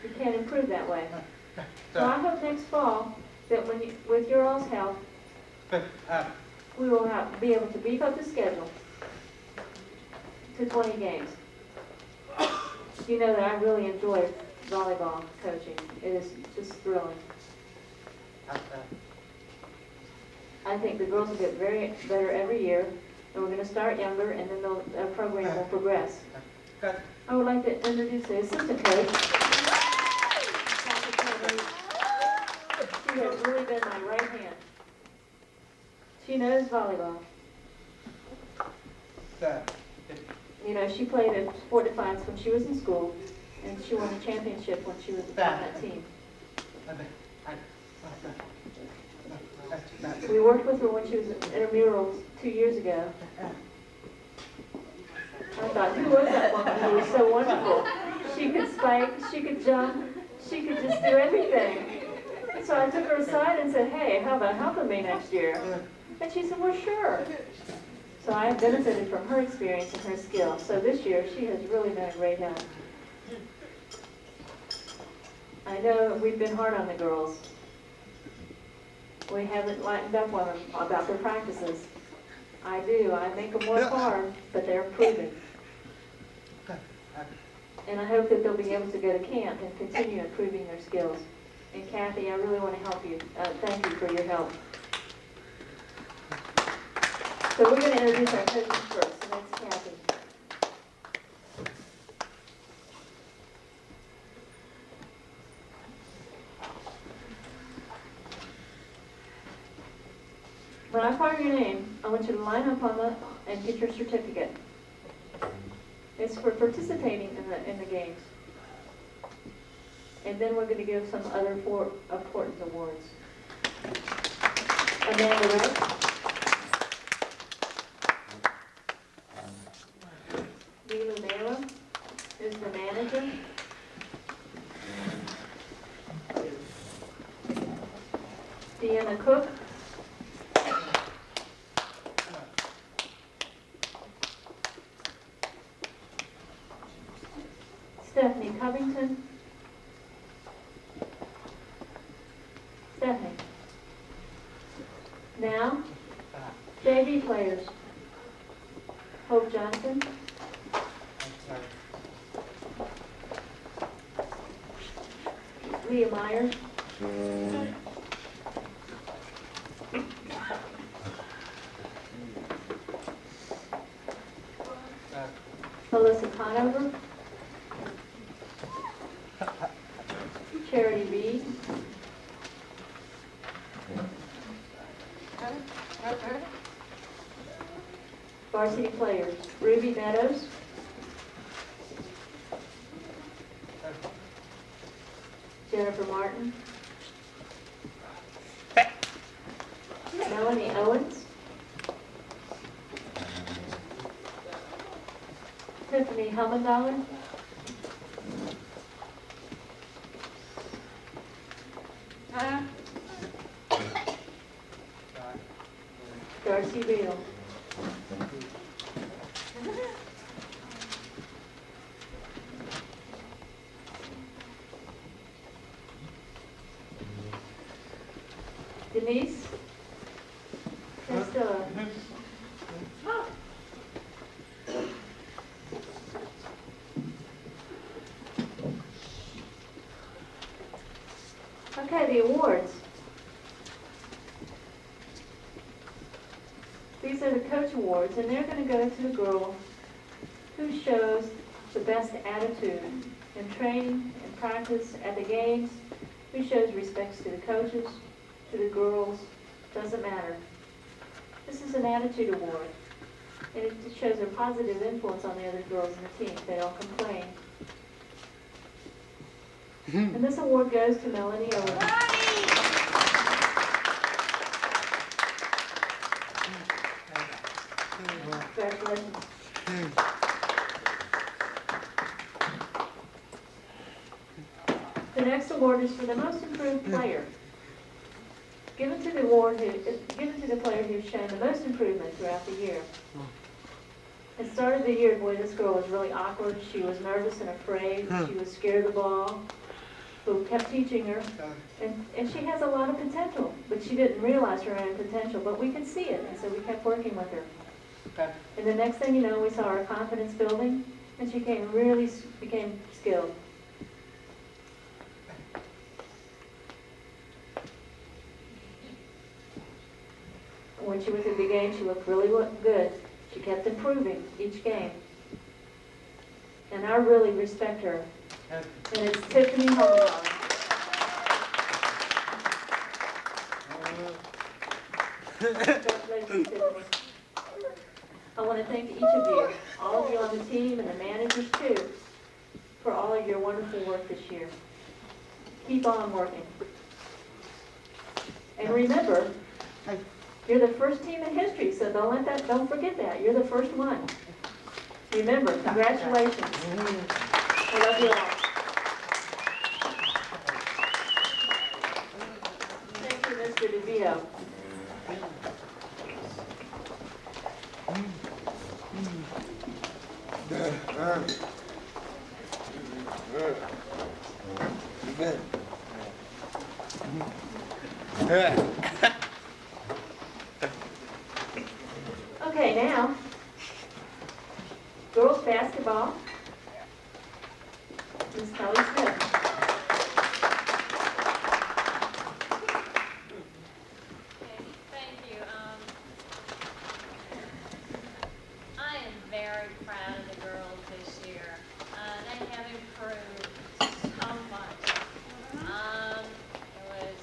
Speaker 1: You can't improve that way. So I hope next fall that with your all's help, we will be able to beef up the schedule to 20 games. You know that I really enjoy volleyball coaching. It is just thrilling. I think the girls will get better every year, and we're going to start younger, and then our program will progress. I would like to introduce the assistant coach. She has really been my right hand. She knows volleyball. You know, she played at Sport Defiance when she was in school, and she won a championship when she was on that team. We worked with her when she was in intramurals 2 years ago. I thought, who was that woman who was so wonderful? She could spike, she could jump, she could just do everything. So I took her aside and said, hey, how about helping me next year? And she said, well, sure. So I have benefited from her experience and her skill. So this year, she has really been a great help. I know we've been hard on the girls. We haven't lightened up on them about their practices. I do. I make them work hard, but they're improving. And I hope that they'll be able to go to camp and continue improving their skills. And Kathy, I really want to help you. Thank you for your help. So we're going to introduce our coaches first, and that's Kathy. When I call your name, I want you to line up and get your certificate. It's for participating in the games. And then we're going to give some other important awards. Amanda Wright. Leela Mara is the manager. Deanna Cook. Stephanie Covington. Stephanie. Now, JV players. Hope Johnson. Leah Myers. Melissa Conover. Charity Reed. Varsity players, Ruby Meadows. Jennifer Martin. Melanie Owens. Tiffany Helmendalen. Darcy Beal. Denise Castillo. Okay, the awards. These are the coach awards, and they're going to go to the girl who shows the best attitude in training and practice at the games, who shows respect to the coaches, to the girls, doesn't matter. This is an attitude award, and it shows a positive influence on the other girls in the team. They don't complain. And this award goes to Melanie Owens. Congratulations. The next award is for the most improved player. Given to the player who's shown the most improvement throughout the year. At the start of the year, boy, this girl was really awkward. She was nervous and afraid. She was scared of the ball. But we kept teaching her. And she has a lot of potential, but she didn't realize her own potential. But we could see it, and so we kept working with her. And the next thing you know, we saw her confidence building, and she became skilled. When she was at the game, she looked really good. She kept improving each game. And I really respect her. And it's Tiffany Homeland. Congratulations, Tiffany. I want to thank each of you, all of you on the team and the managers too, for all of your wonderful work this year. Keep on working. And remember, you're the first team in history, so don't forget that. You're the first one. Remember, congratulations. I love you all. Thank you, Mr. DeVito. Okay, now, girls basketball. Ms. Kelly Smith.
Speaker 4: Okay, thank you. I am very proud of the girls this year. They have improved so much. It was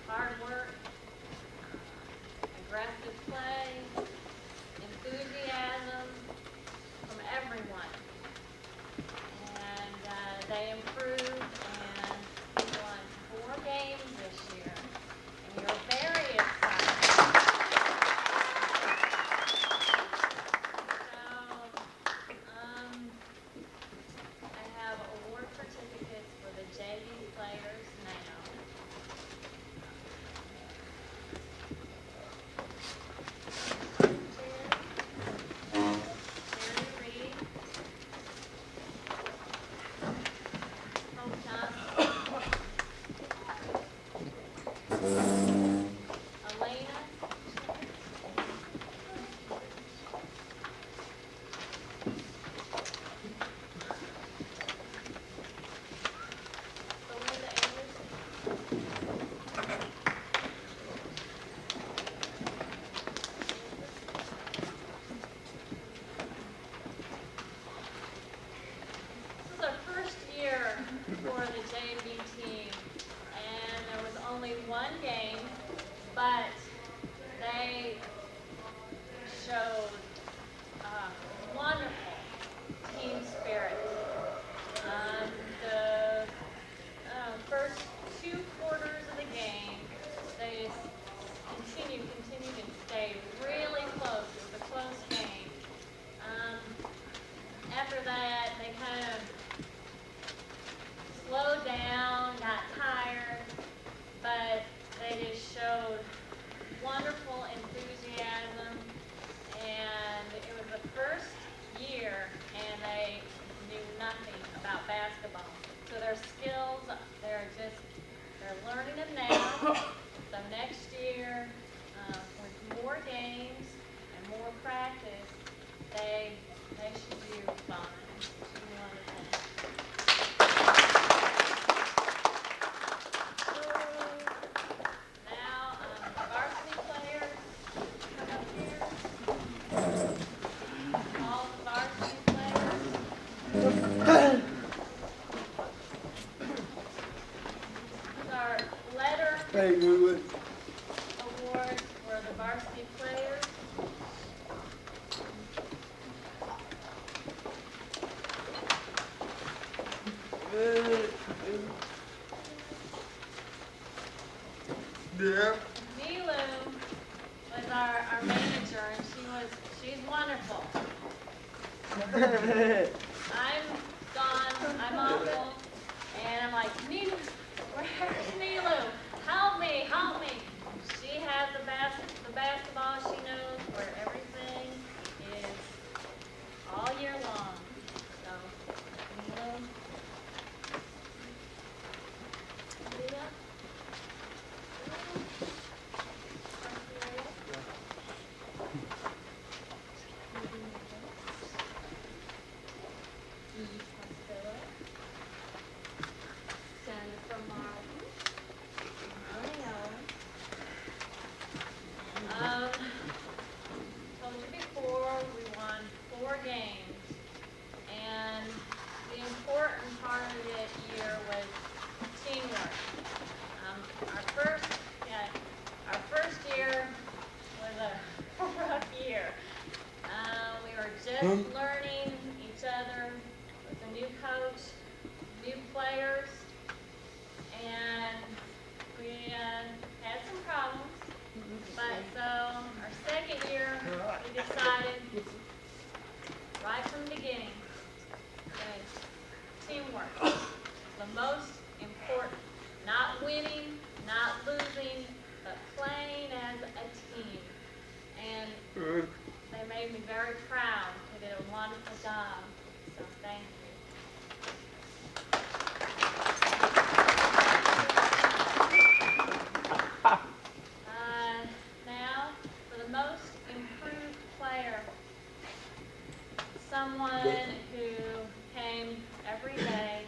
Speaker 4: hard work, aggressive play, enthusiasm from everyone. And they improved and we won 4 games this year. And we were very excited. I have award certificates for the JV players now. Jerry Reed, Hope Johnson, Elena, Belinda Anderson, this is our first year for the JV team, and there was only 1 game, but they showed wonderful team spirit. The first 2 quarters of the game, they just continued and stayed really close. It was a close game. After that, they kind of slowed down, got tired, but they just showed wonderful enthusiasm. And it was the first year, and they knew nothing about basketball. So their skills, they're learning them now. So next year, with more games and more practice, they should do fine. Should be wonderful. Now, varsity players, come up here. All the varsity players. These are letter awards for the varsity players. Milu was our manager, and she's wonderful. I'm gone, I'm awful, and I'm like, Milu, where's Milu? Help me, help me. She has the basketball, she knows where everything is all year long. So, Milu. Leah? Jennifer Martin. Told you before, we won 4 games, and the important part of that year was teamwork. Our first year was a rough year. We were just learning each other with a new coach, new players, and we had some problems. But so our second year, we decided right from the beginning that teamwork is the most important. Not winning, not losing, but playing as a team. And they made me very proud. They did a wonderful job. So thank you. Now, for the most improved player, someone who came every day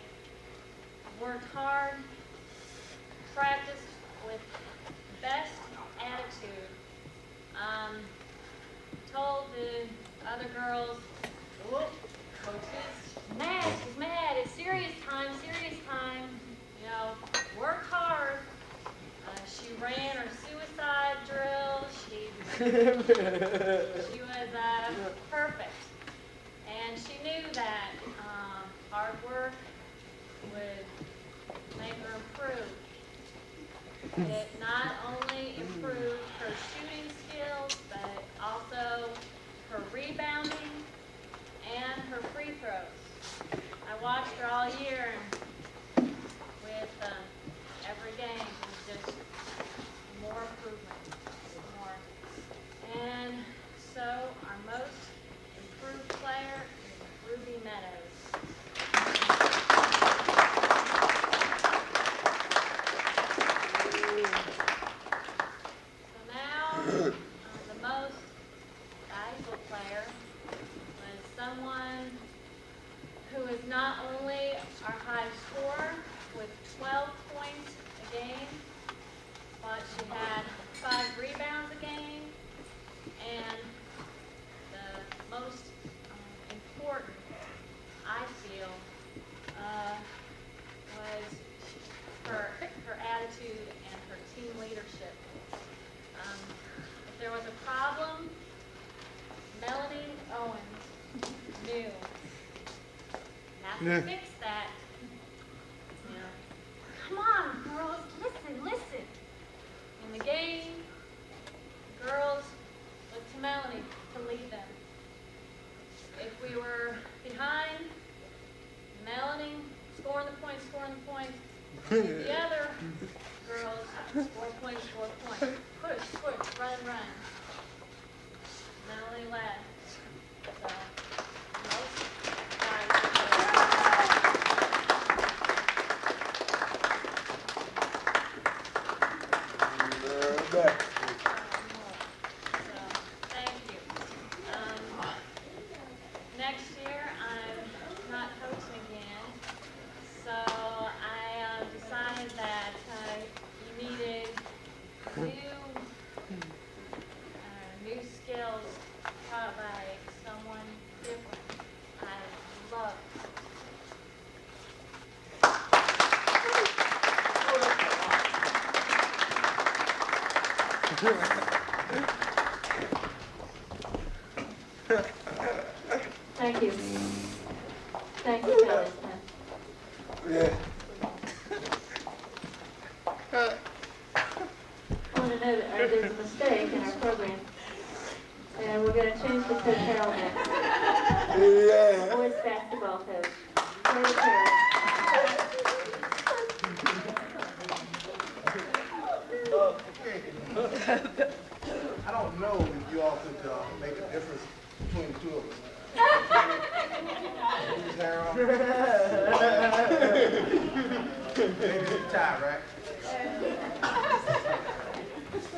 Speaker 4: She was perfect. And she knew that hard work would make her improve. It not only improved her shooting skills, but also her rebounding and her free throws. I watched her all year, and with every game, it was just more improvement, more. And so our most improved player is Ruby Meadows. So now, the most valuable player was someone who is not only our high scorer with 12 points a game, but she had 5 rebounds a game, and the most important, I feel, was her attitude and her team leadership. If there was a problem, Melanie Owens knew not to fix that. You know, come on, girls, listen. In the game, girls looked to Melanie to lead them. If we were behind, Melanie scoring the points. The other girls score points. Push, run. Melanie led. So, most guys. So, thank you. Next year, I'm not coaching again, so I decided that you needed new skills taught by someone different. I love
Speaker 1: Thank you. Thank you, Phyllis. I want to know that there's a mistake in our program, and we're going to change the coach Carol now. Boys basketball coach. Carol Carroll.
Speaker 2: I don't know if you all could make a difference between the two of us. Who's Harold? Maybe it's a tie, right?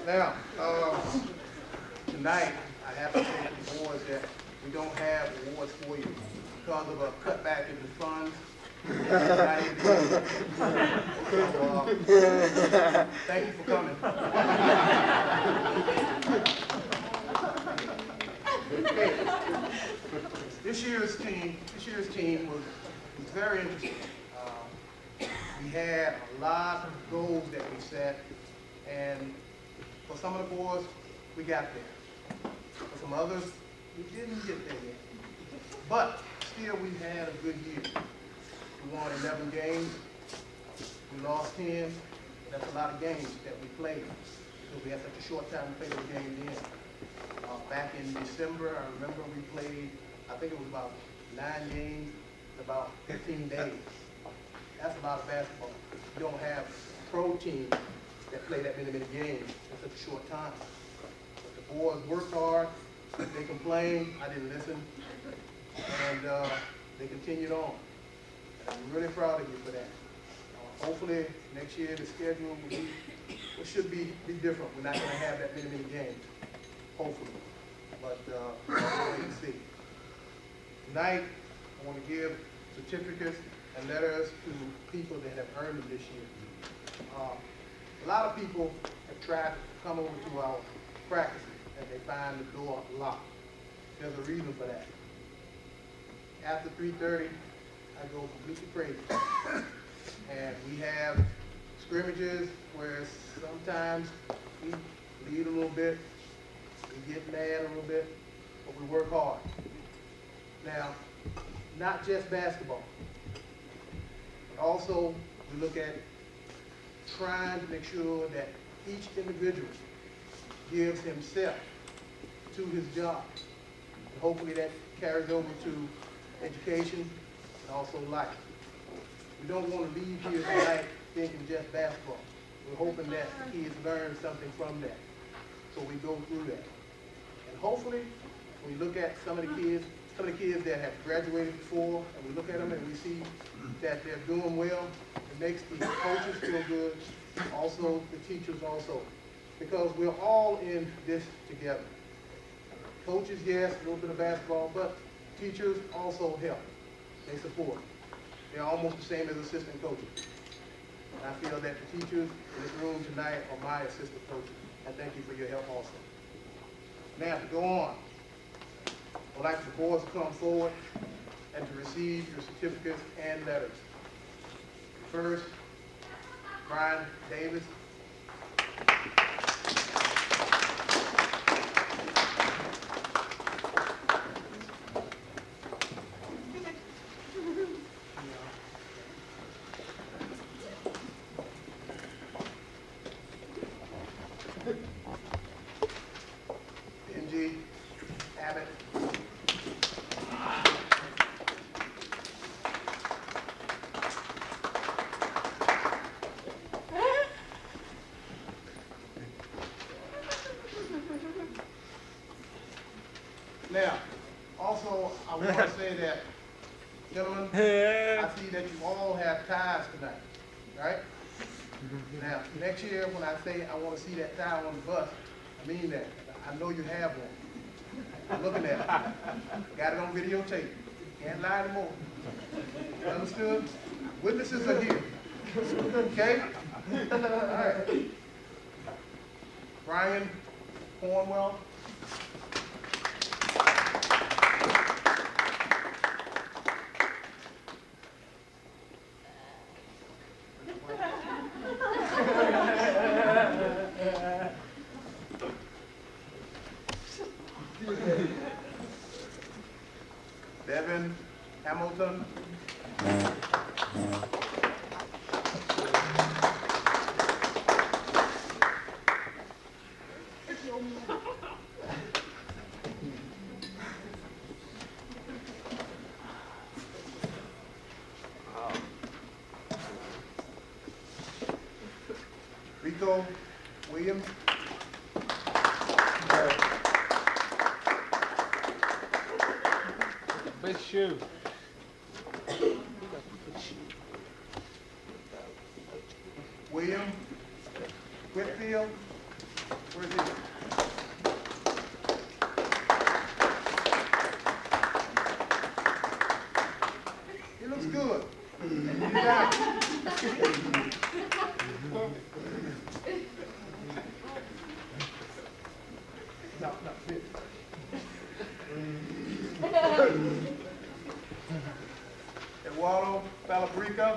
Speaker 2: Now, tonight, I have to say to the boys that we don't have awards for you because of a cutback in the funds. So, thank you for coming. Okay. This year's team was very interesting. We had a lot of goals that we set, and for some of the boys, we got there. For some others, we didn't get there yet. But still, we had a good year. We won 11 games. We lost 10. That's a lot of games that we played because we had such a short time to play those games in. Back in December, I remember we played, I think it was about 9 games, about 15 days. That's a lot of basketball. You don't have pro teams that play that many games in such a short time. But the boys worked hard. They complained. I didn't listen. And they continued on. And I'm really proud of you for that. Hopefully, next year the schedule should be different. We're not going to have that many games. Hopefully. But we'll wait and see. Tonight, I want to give certificates and letters to people that have earned them this year. A lot of people have tried to come over to our practices and they find the door locked. There's a reason for that. After 3:30, I go completely crazy. And we have scrimmages where sometimes we lead a little bit. We get mad a little bit, but we work hard. Now, not just basketball, but also we look at trying to make sure that each individual gives himself to his job. And hopefully that carries over to education and also life. We don't want to leave here tonight thinking just basketball. We're hoping that the kids learn something from that. So we go through that. And hopefully, when we look at some of the kids that have graduated before, and we look at them and we see that they're doing well, it makes the coaches feel good, also the teachers also. Because we're all in this together. Coaches, yes, a little bit of basketball, but teachers also help. They support. They're almost the same as assistant coaches. And I feel that the teachers in this room tonight are my assistant coaches. I thank you for your help also. Now, to go on, I'd like the boards to come forward and to receive your certificates and letters. First, Brian Davis. Benji Abbott. Now, also, I want to say that, gentlemen, I see that you all have ties tonight, right? Now, next year when I say I want to see that tie on the bus, I mean that. I know you have one. I'm looking at it. Got it on videotape. Can't lie anymore. Understood? Witnesses are here. Okay? All right. Brian Cornwell. Devin Hamilton. Rico Williams.
Speaker 5: Big shoe.
Speaker 2: William Whitfield. Where's he? He looks good. He's out. No, fit. Eduardo Falabrica.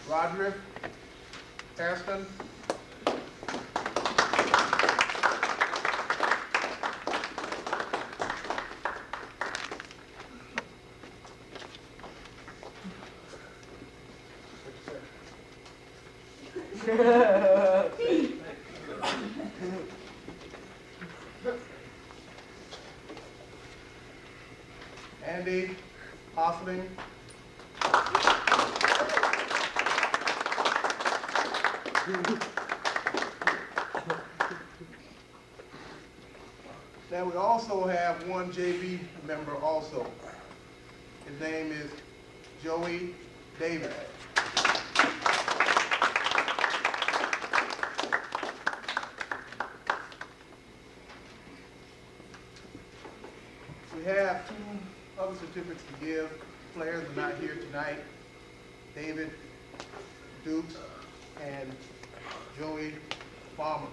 Speaker 2: Roderick Aston. Andy Hoffling. Now we also have one JV member also. His name is Joey Davis. We have two other certificates to give. Players are not here tonight. David Dukes and Joey Farmer.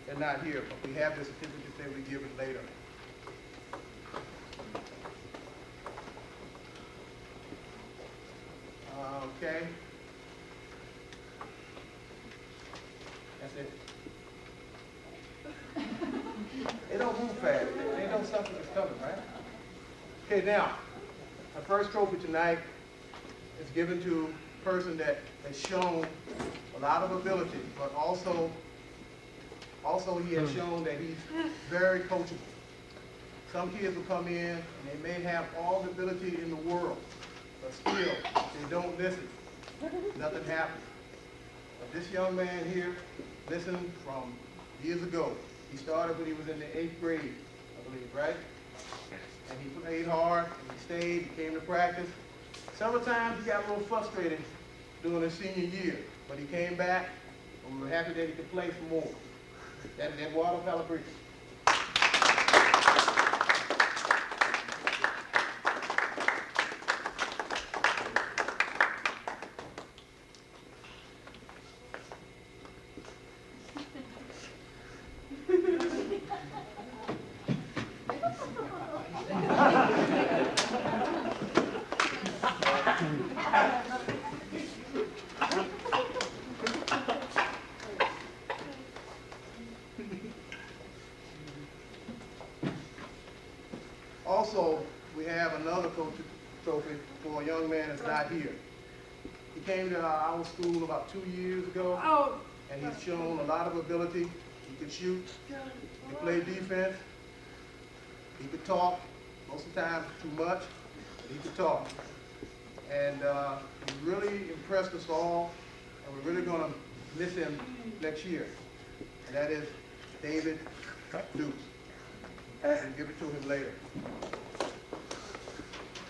Speaker 2: They're not here, but we have the certificate they will be given later. Okay. That's it. They don't move fast. They know something is coming, right? Okay, now, our first trophy tonight is given to a person that has shown a lot of ability, but also he has shown that he's very coachable. Some kids will come in and they may have all the ability in the world, but still, they don't listen. Nothing happens. But this young man here listened from years ago. He started when he was in the 8th grade, I believe, right? And he played hard, and he stayed, he came to practice. Several times he got a little frustrated during his senior year, but he came back, and we were happy that he could play some more. That is Eduardo Calabrese. Also, we have another coach trophy for a young man that's not here. He came to our school about 2 years ago, and he's shown a lot of ability. He could shoot, he could play defense, he could talk, most of the time too much, but he could talk. And he really impressed us all, and we're really going to miss him next year. And that is David Dukes. We'll give it to him later.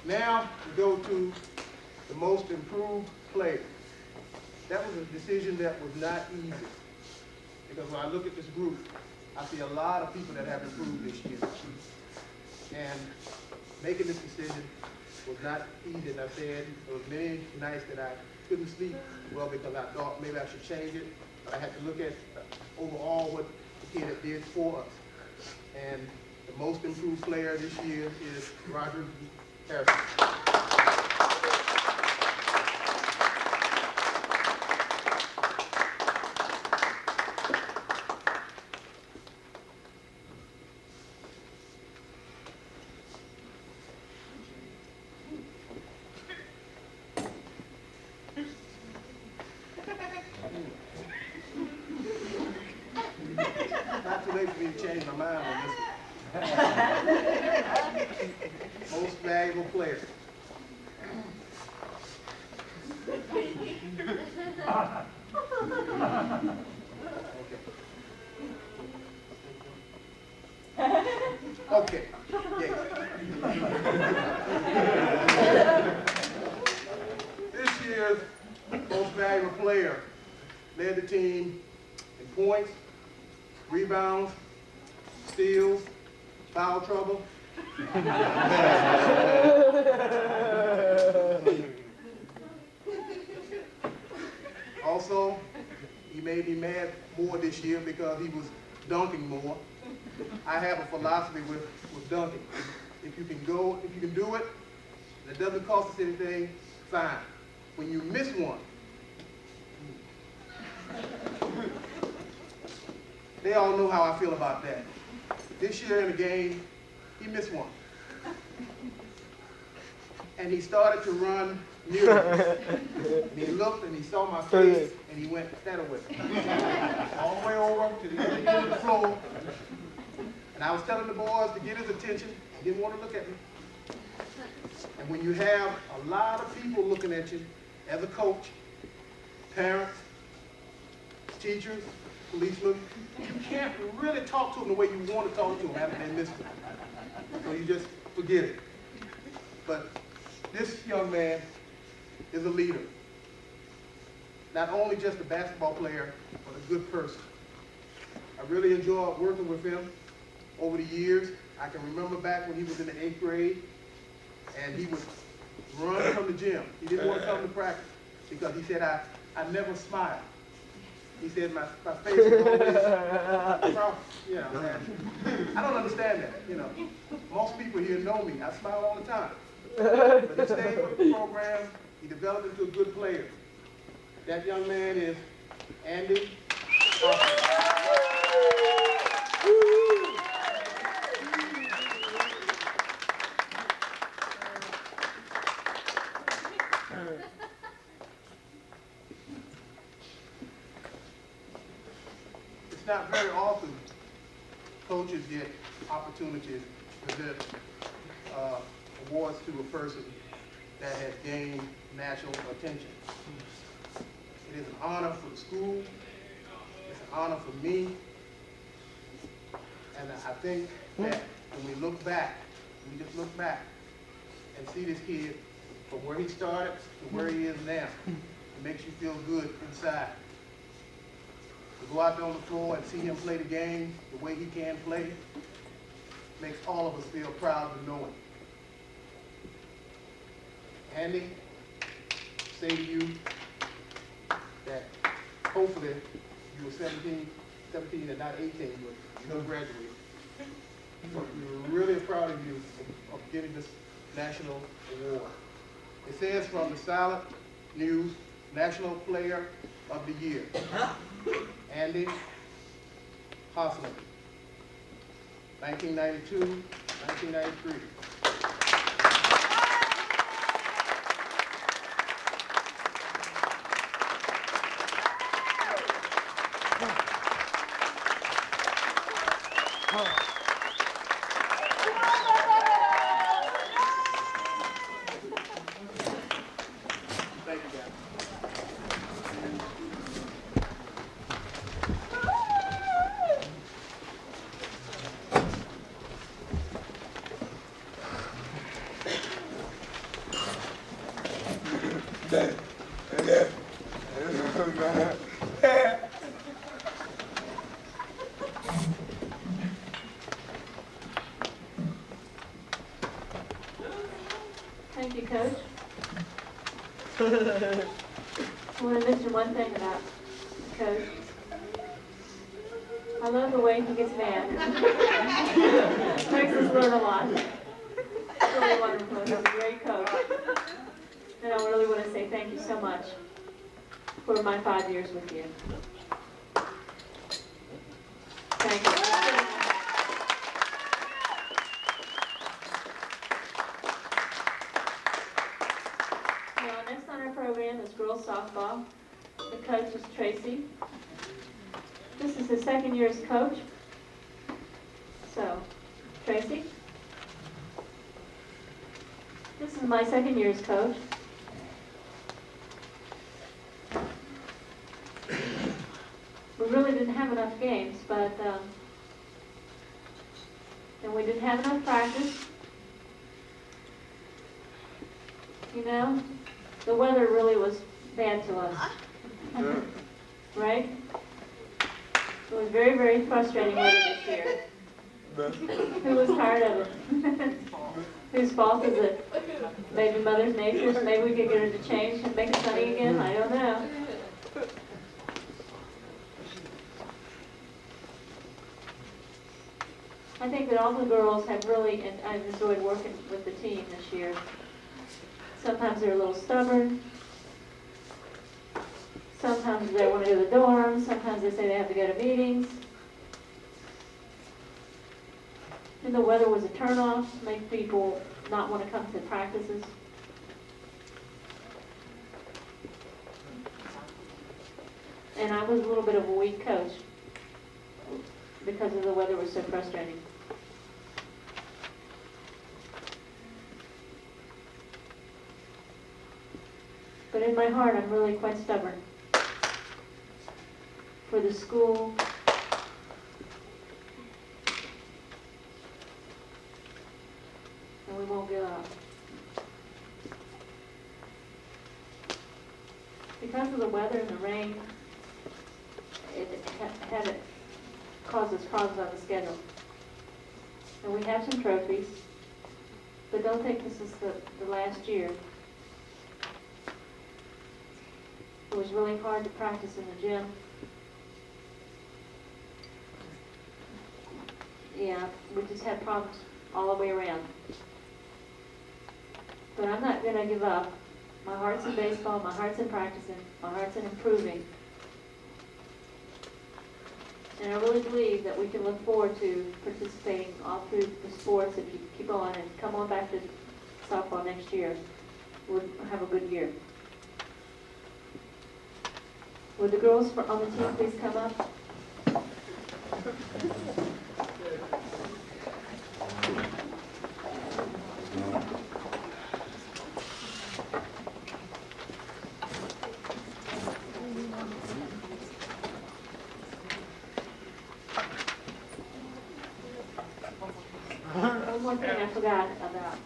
Speaker 2: Now we go to the most improved player. That was a decision that was not easy, because when I look at this group, I see a lot of people that have improved this year. And making this decision was not easy. As I said, there was many nights that I couldn't sleep well because I thought maybe I should change it, but I had to look at overall what the kid did for us. And the most improved player this year is Roger Harrison. Not too late for me to change my mind on this one. Most valuable player. Okay. Yes. This year's most valuable player led the team in points, rebounds, steals, foul trouble. Also, he made me mad more this year because he was dunking more. I have a philosophy with dunking. If you can do it, and it doesn't cost us anything, fine. When you miss one, they all know how I feel about that. This year in the game, he missed one. And he started to run near me. And he looked and he saw my face and he went that away. All the way over to the other end of the floor. And I was telling the boys to get his attention. He didn't want to look at me. And when you have a lot of people looking at you as a coach, parents, teachers, policemen, you can't really talk to them the way you want to talk to them after they missed it. So you just forget it. But this young man is a leader. Not only just a basketball player, but a good person. I really enjoyed working with him over the years. I can remember back when he was in the 8th grade, and he would run from the gym. He didn't want to come to practice because he said, I never smile. He said my face is always rough. Yeah, man. I don't understand that, you know. Most people here know me. I smile all the time. But he stayed with the program. He developed into a good player. That young man is Andy. It's not very often coaches get opportunities to present awards to a person that has gained national attention. It is an honor for the school. It's an honor for me. And I think that when we look back, we just look back and see this kid from where he started to where he is now, it makes you feel good inside. To go out there on the floor and see him play the game the way he can play makes all of us feel proud to know him. Andy, say to you that hopefully you were 17 and not 18, but you're going to graduate. But we're really proud of you of getting this national award. It says from the Silent News National Player of the Year, Andy Hosler, 1992, 1993. Thank you, guys.
Speaker 1: Thank you, Coach. I want to mention one thing about Coach. I love the way he gets mad. Makes us learn a lot. It's really wonderful. He's a great coach. And I really want to say thank you so much for my 5 years with you. Thank you. Now, next on our program is girls softball. The coach is Tracy. This is his second year as coach. So, Tracy? This is my second year as coach. We really didn't have enough games, but, and we didn't have enough practice. You know, the weather really was bad to us. Right? It was very, very frustrating weather this year. Who was tired of it? Whose fault is it? Maybe Mother Nature's? Maybe we could get her to change and make it sunny again? I don't know. I think that all the girls have really, and I've enjoyed working with the team this year. Sometimes they're a little stubborn. Sometimes they want to go to the dorms. Sometimes they say they have to go to meetings. And the weather was a turnoff, make people not want to come to practices. And I was a little bit of a weak coach because of the weather was so frustrating. But in my heart, I'm really quite stubborn. For the school, and we won't give up. Because of the weather and the rain, it had caused us problems on the schedule. And we have some trophies, but don't think this is the last year. It was really hard to practice in the gym. yeah, we just had problems all the way around. But I'm not gonna give up. My heart's in baseball, my heart's in practicing, my heart's in improving. And I really believe that we can look forward to participating all through the sports if you keep on and come on back to softball next year. We'll have a good year. Would the girls on the team please come up? One more thing I forgot about.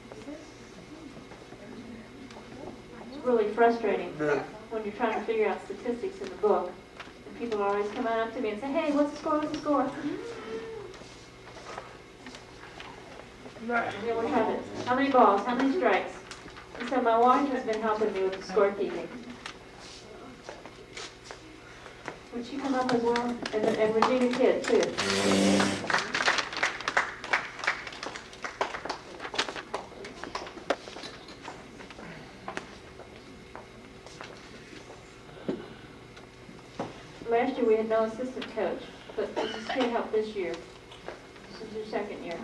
Speaker 1: It's really frustrating when you're trying to figure out statistics in the book, and people are always coming up to me and say, "Hey, what's the score? What's the score?" Yeah, we have it. How many balls? How many strikes? And so my wife has been helping me with the scorekeeping. Would she come up as well? And Regina Kidd, too. Last year we had no assistant coach, but this is to help this year. This is your second year.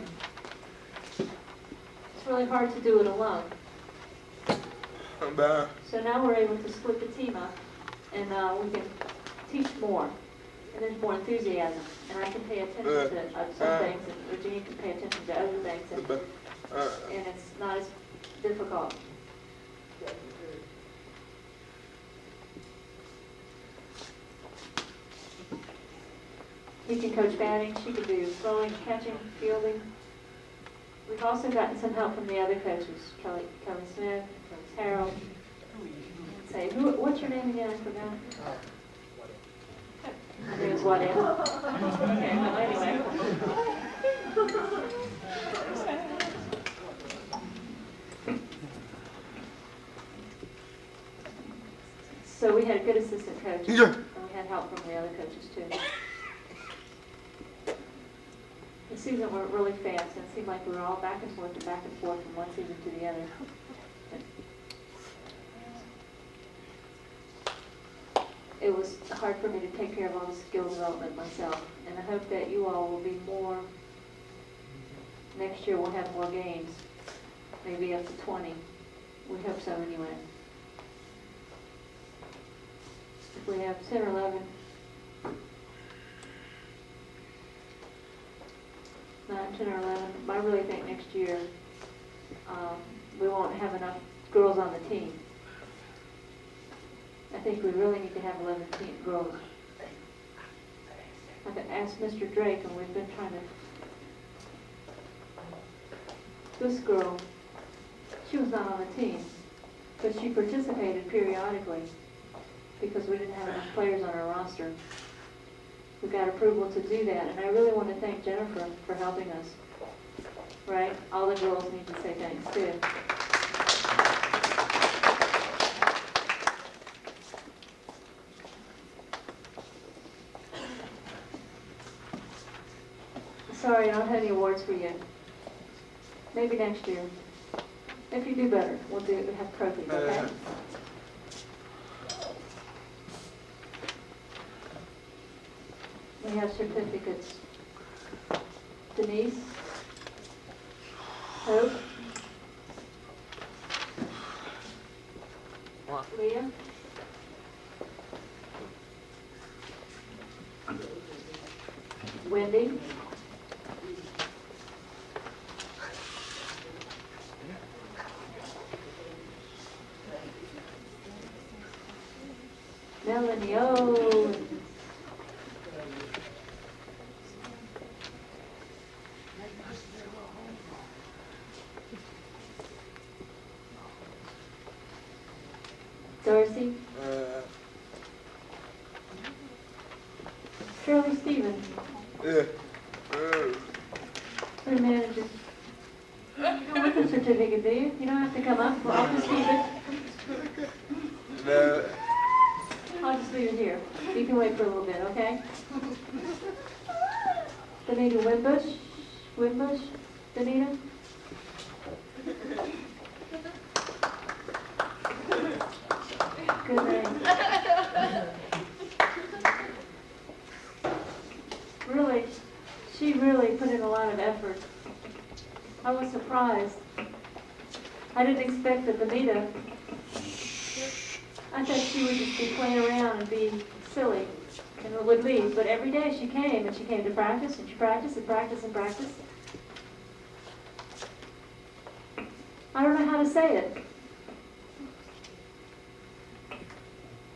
Speaker 1: It's really hard to do it alone. So now we're able to split the team up, and we can teach more, and there's more enthusiasm, and I can pay attention to some things, and Virginia can pay attention to other things, and it's not as difficult. He can coach batting, she can do throwing, catching, fielding. We've also gotten some help from the other coaches, Kelly Smith, Harold. Say, what's your name again? I forgot. I think it was what if. Okay, well, anyway. So we had a good assistant coach, and we had help from the other coaches too. The season went really fast, and it seemed like we were all back and forth from one season to the other. It was hard for me to take care of all the skill development myself, and I hope that you all will be more, next year we'll have more games, maybe up to 20. We hope so anyway. If we have 10 or 11, 9, 10 or 11, I really think next year we won't have enough girls on the team. I think we really need to have 11 girls. I've asked Mr. Drake, and we've been trying to. This girl, she was not on the team, but she participated periodically because we didn't have enough players on our roster. We got approval to do that, and I really want to thank Jennifer for helping us. Right? All the girls need to say thanks too. Sorry, I don't have any awards for you. Maybe next year. If you do better, we'll have trophies, okay? We have certificates. Denise, Hope, Leah, Wendy, Melanie, oh. Darcy, Shirley Stevens, her manager. You don't want the certificate, do you? You don't have to come up. Well, I'll just leave it. I'll just leave it here. You can wait for a little bit, okay? Benita Wimbush, Wimbush, Danita? Good name. Really, she really put in a lot of effort. I was surprised. I didn't expect that Benita, I thought she would just be playing around and be silly and would leave. But every day she came, and she came to practice, and she practiced and practiced and practiced. I don't know how to say it.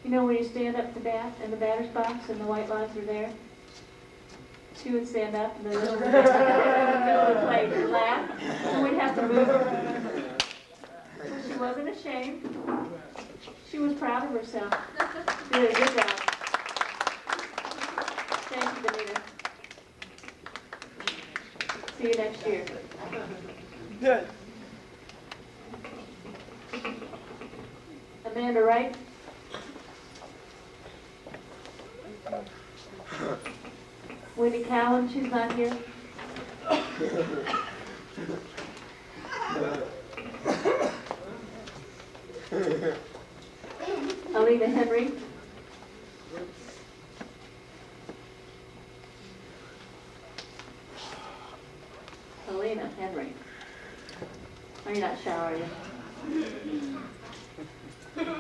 Speaker 1: You know when you stand up to bat in the batter's box and the white lines are there? She would stand up and then in the middle of the plate and laugh, and we'd have to move her. But she wasn't ashamed. She was proud of herself. Did a good job. Thank you, Benita. See you next year.
Speaker 3: Good.
Speaker 1: Amanda Wright? Wendy Callan, she's not here. Alina Henry. Alina Henry. Are you not shy, are you?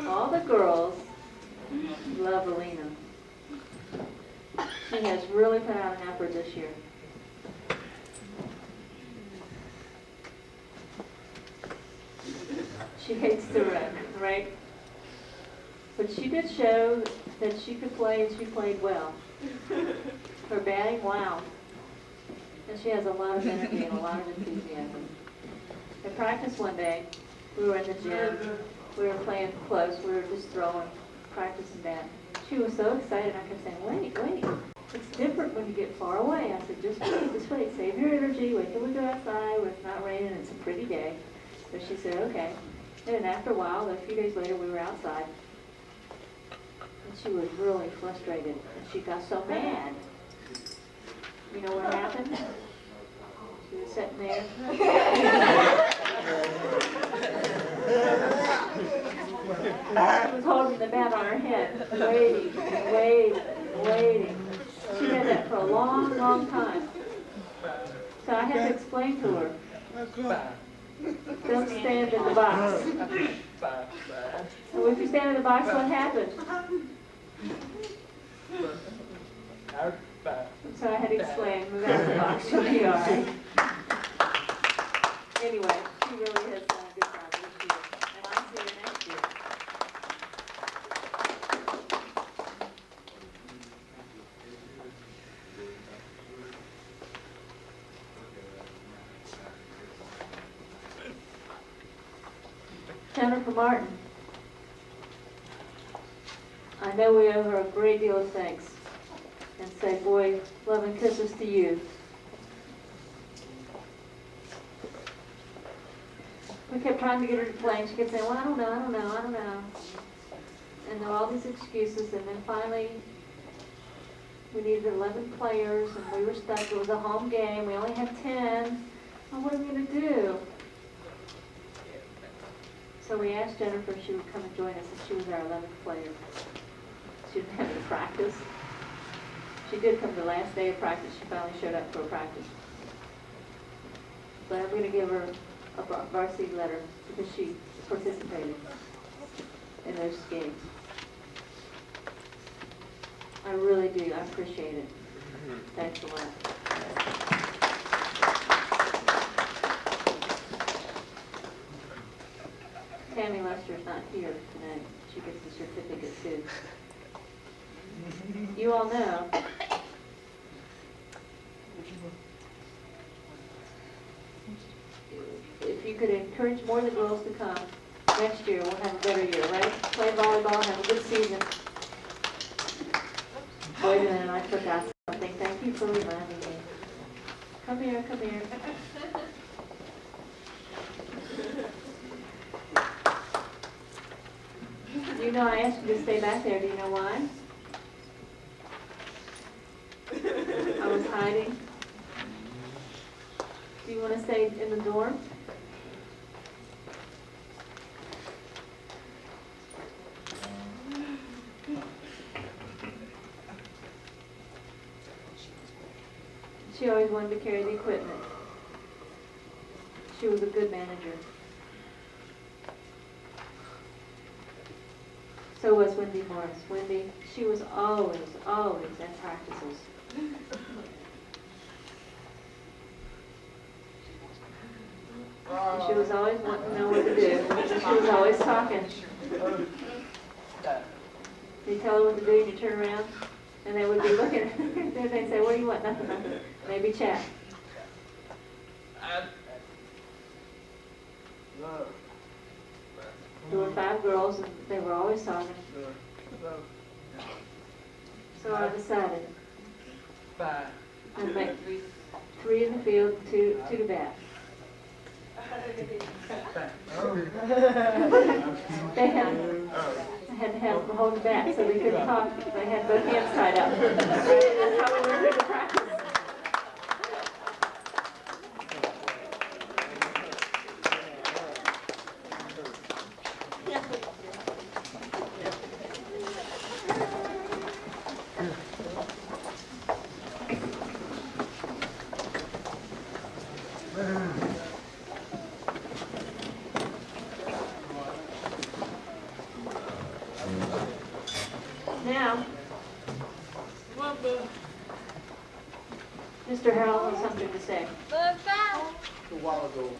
Speaker 1: All the girls love Alina. She has really put out an effort this year. She hates to run, right? But she did show that she could play, and she played well. Her batting, wow. And she has a lot of energy and a lot of enthusiasm. At practice one day, we were in the gym. We were playing close. We were just throwing, practicing bat. She was so excited. I kept saying, wait, wait. It's different when you get far away. I said, just wait. Save your energy. Wait till we go outside where it's not raining. It's a pretty day. So she said, okay. And after a while, a few days later, we were outside. And she was really frustrated. And she got so mad. You know what happened? She was sitting there. She was holding the bat on her head, waiting. She had that for a long, long time. So I had to explain to her, don't stand in the box. And if you stand in the box, what happens? So I had to explain, move out of the box, she'll be all right. Anyway, she really has done a good job this year, and I'll see her next year. Jennifer Martin. I know we owe her a great deal of thanks, and say, boy, love and kisses to you. We kept trying to get her to play, and she kept saying, well, I don't know. And there were all these excuses, and then finally, we needed 11 players, and we were stuck. It was a home game. We only had 10. Well, what are we going to do? So we asked Jennifer if she would come and join us, and she was our 11th player. She didn't have any practice. She did come the last day of practice. She finally showed up for a practice. But I'm going to give her a varsity letter because she participated in those games. I really do. I appreciate it. Thanks a lot. Tammy Lester's not here tonight. She gets the certificate too. You all know if you could encourage more of the girls to come, next year we'll have a better year, right? Play volleyball, have a good season. Wait a minute, I forgot something. Thank you for reminding me. Come here. You know I asked you to stay back there. Do you know why? I was hiding. made in the dorm. She always wanted to carry the equipment. She was a good manager. So was Wendy Morris. Wendy, she was always at practices. She was always wanting to know what to do. She was always talking. You tell her what to do and you turn around and they would be looking at her. They'd say, what do you want? Nothing, nothing. Maybe chat. There were 5 girls and they were always talking. So I decided I'd make 3 in the field, 2 to bat. They had to have them hold the bat so they couldn't talk. They had both hands tied up. That's how we learned to practice. Now, Mr. Harold has something to say.
Speaker 2: A while ago,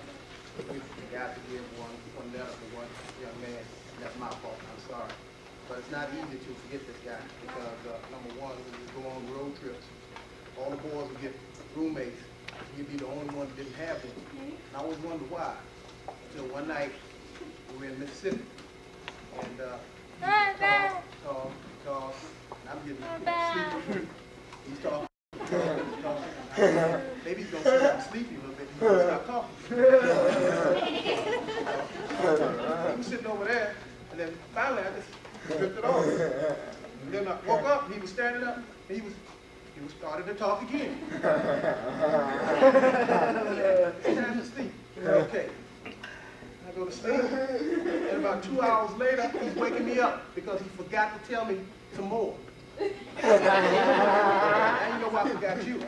Speaker 2: we forgot to give one letter to one young man. That's my fault, I'm sorry. But it's not easy to forget this guy because, number one, when we go on road trips, all the boys would get roommates. He'd be the only one that didn't have one. And I always wondered why. Until one night, we were in Mississippi, and talk, and I'm getting sleepy. He's talking. Maybe he's going to say I'm sleepy a little bit. He's going to stop talking. He was sitting over there, and then finally I just ripped it off. And then I woke up, and he was standing up, and he was starting to talk again. It's time to sleep. Okay. I go to sleep, and about 2 hours later, he's waking me up because he forgot to tell me some more. Now you know why I forgot you.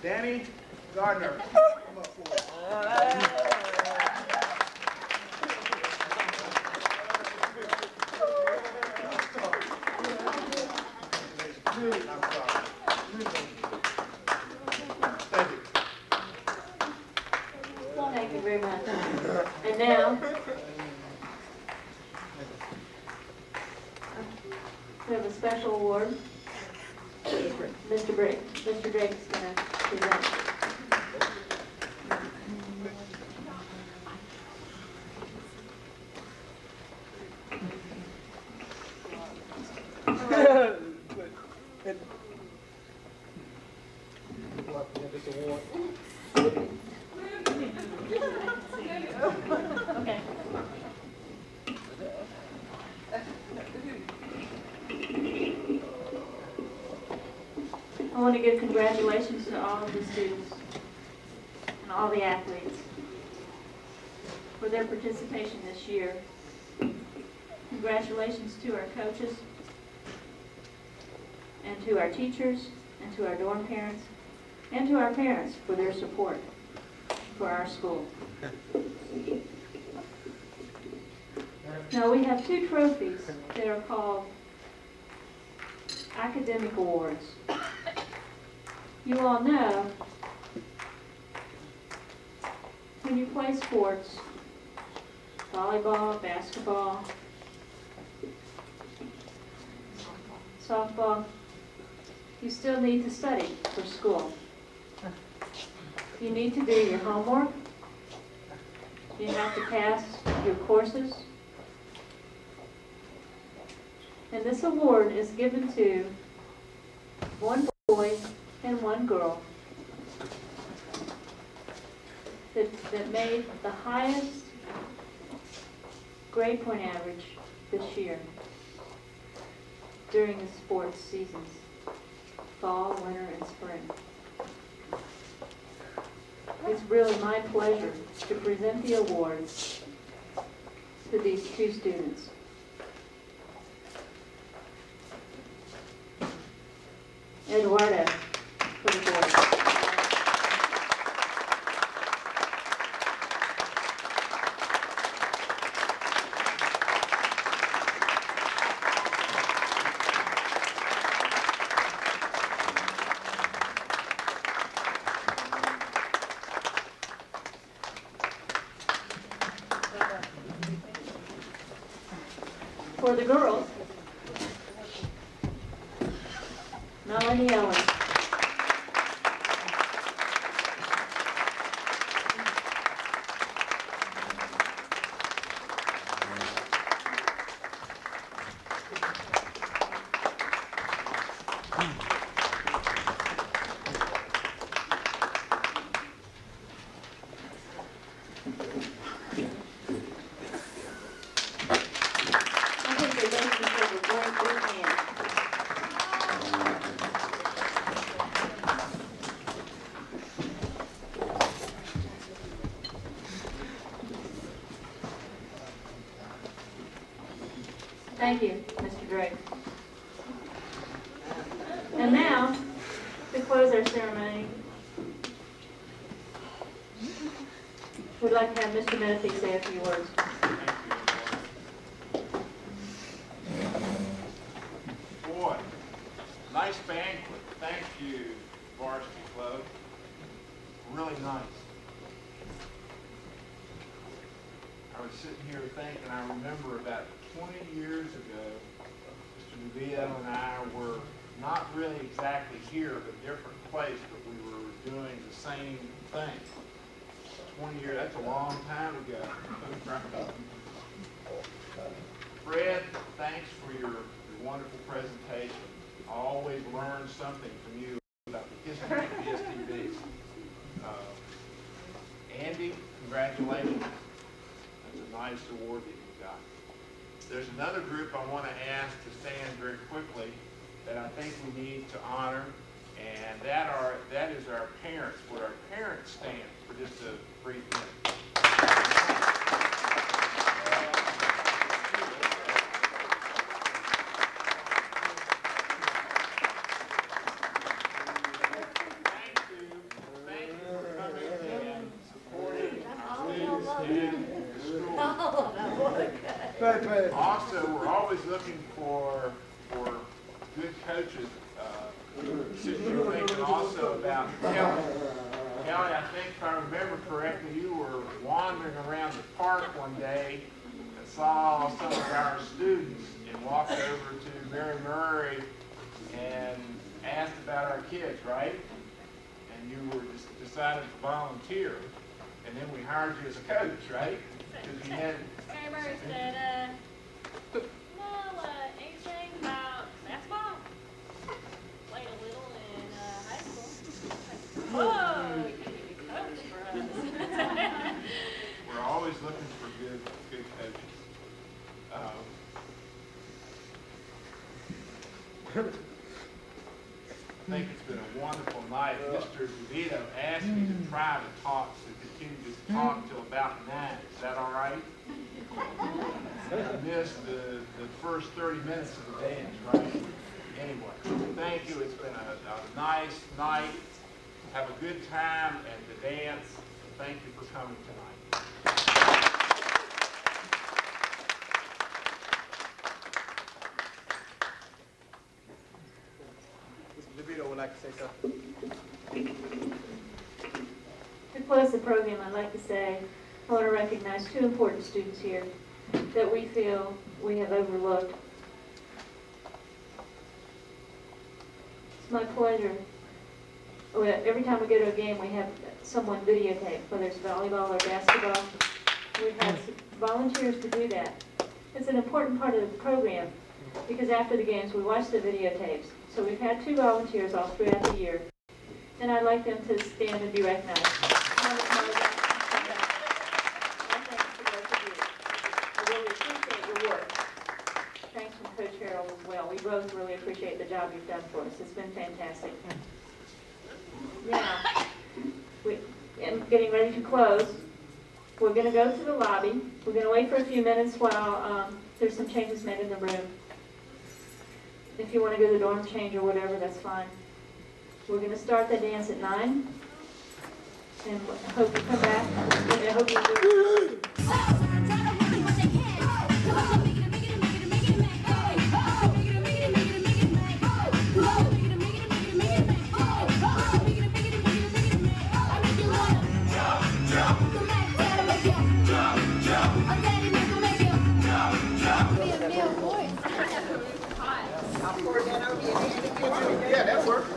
Speaker 2: Danny Gardner, come up for it. I'm sorry. Thank you.
Speaker 1: Thank you very much. And now, we have a special award. Mr. Drake. Mr. Drake is going to present. Okay. I want to give congratulations to all of the students and all the athletes for their participation this year. Congratulations to our coaches and to our teachers and to our dorm parents and to our parents for their support for our school. Now we have 2 trophies that are called academic awards. You all know when you play sports, volleyball, basketball, softball, you still need to study for school. You need to do your homework. You have to pass your courses. And this award is given to one boy and one girl that made the highest grade point average this year during the sports seasons, fall, winter, and spring. it's really my pleasure to present the awards to these two students. Eduardo, for the board. For the girls, Melanie Owens. I think they both deserve a great big hand. Thank you, Mr. Drake. And now, to close our ceremony, we'd like to have Mr. Menifee say a few words.
Speaker 5: Boy, nice banquet. Thank you, Varsity Club. Really nice. I was sitting here thinking, I remember about 20 years ago, Mr. DeVito and I were not really exactly here, but a different place, but we were doing the same thing. 20 years, that's a long time ago. Fred, thanks for your wonderful presentation. I always learn something from you about the history of vsdb. Andy, congratulations. That's a nice award that you got. There's another group I want to ask to stand very quickly that I think we need to honor, and that is our parents. Would our parents stand for just a brief minute? Thank you for coming and supporting our students and the school. Also, we're always looking for good coaches. Since you're thinking also about Kelly. Kelly, I think if I remember correctly, you were wandering around the park one day and saw some of our students and walked over to Mary Murray and asked about our kids, right? And you were decided to volunteer, and then we hired you as a coach, right? Because you had.
Speaker 4: Mary Murray said, anything about basketball? Played a little in high school. Whoa, you can be coach for us.
Speaker 5: We're always looking for good coaches. I think it's been a wonderful night. Mr. DeVito asked me to try to continue to talk till about 9. Is that all right? I missed the first 30 minutes of the dance, right? Anyway, thank you. It's been a nice night. Have a good time at the dance. Thank you for coming tonight.
Speaker 2: Mr. DeVito would like to say something.
Speaker 1: To close the program, I'd like to say I want to recognize two important students here that we feel we have overlooked. It's my pleasure. Every time we go to a game, we have someone videotape, whether it's volleyball or basketball. We've had volunteers to do that. It's an important part of the program because after the games, we watch the videotapes. So we've had 2 volunteers all throughout the year, and I'd like them to stand and be recognized. Coach Harold as well. We both really appreciate the job you've done for us. It's been fantastic. Now, and getting ready to close. We're gonna go to the lobby. We're gonna wait for a few minutes while there's some changes made in the room. If you wanna go to the dorm change or whatever, that's fine. We're gonna start the dance at 9. And I hope you come back. And I hope you do.
Speaker 2: Yeah, that works.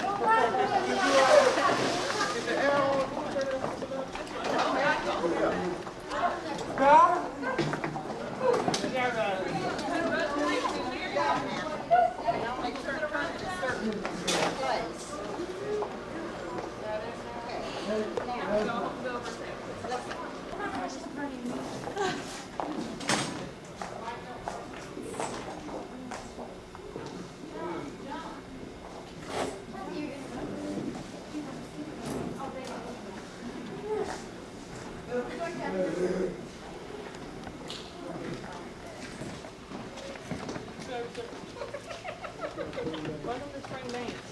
Speaker 3: Welcome to spring dance.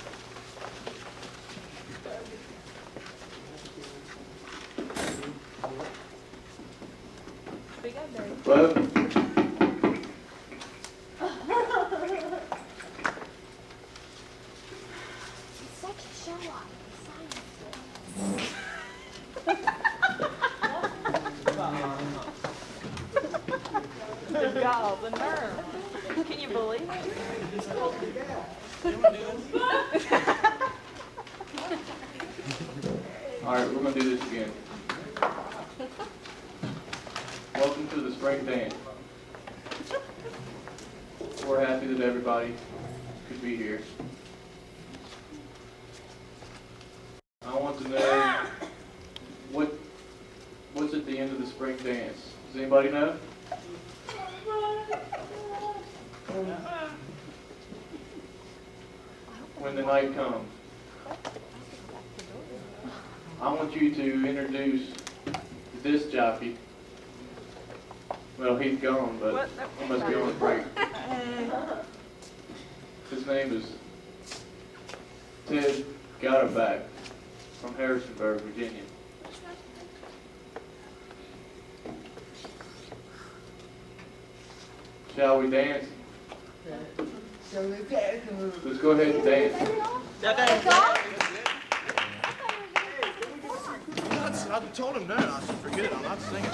Speaker 3: Speak up, Dave.
Speaker 6: Hello?
Speaker 7: Such a show off.
Speaker 3: Y'all, the nerve. Can you believe it?
Speaker 6: All right, we're going to do this again. Welcome to the spring dance. We're happy that everybody could be here. I want to know what's at the end of the spring dance. Does anybody know? When the night comes. I want you to introduce this jockey. Well, he's gone, but he must be on a break. His name is Ted Gotterback from Harrisonburg, Virginia. Shall we dance? Let's go ahead and dance.
Speaker 2: I told him that. I said, forget it. I'm not singing.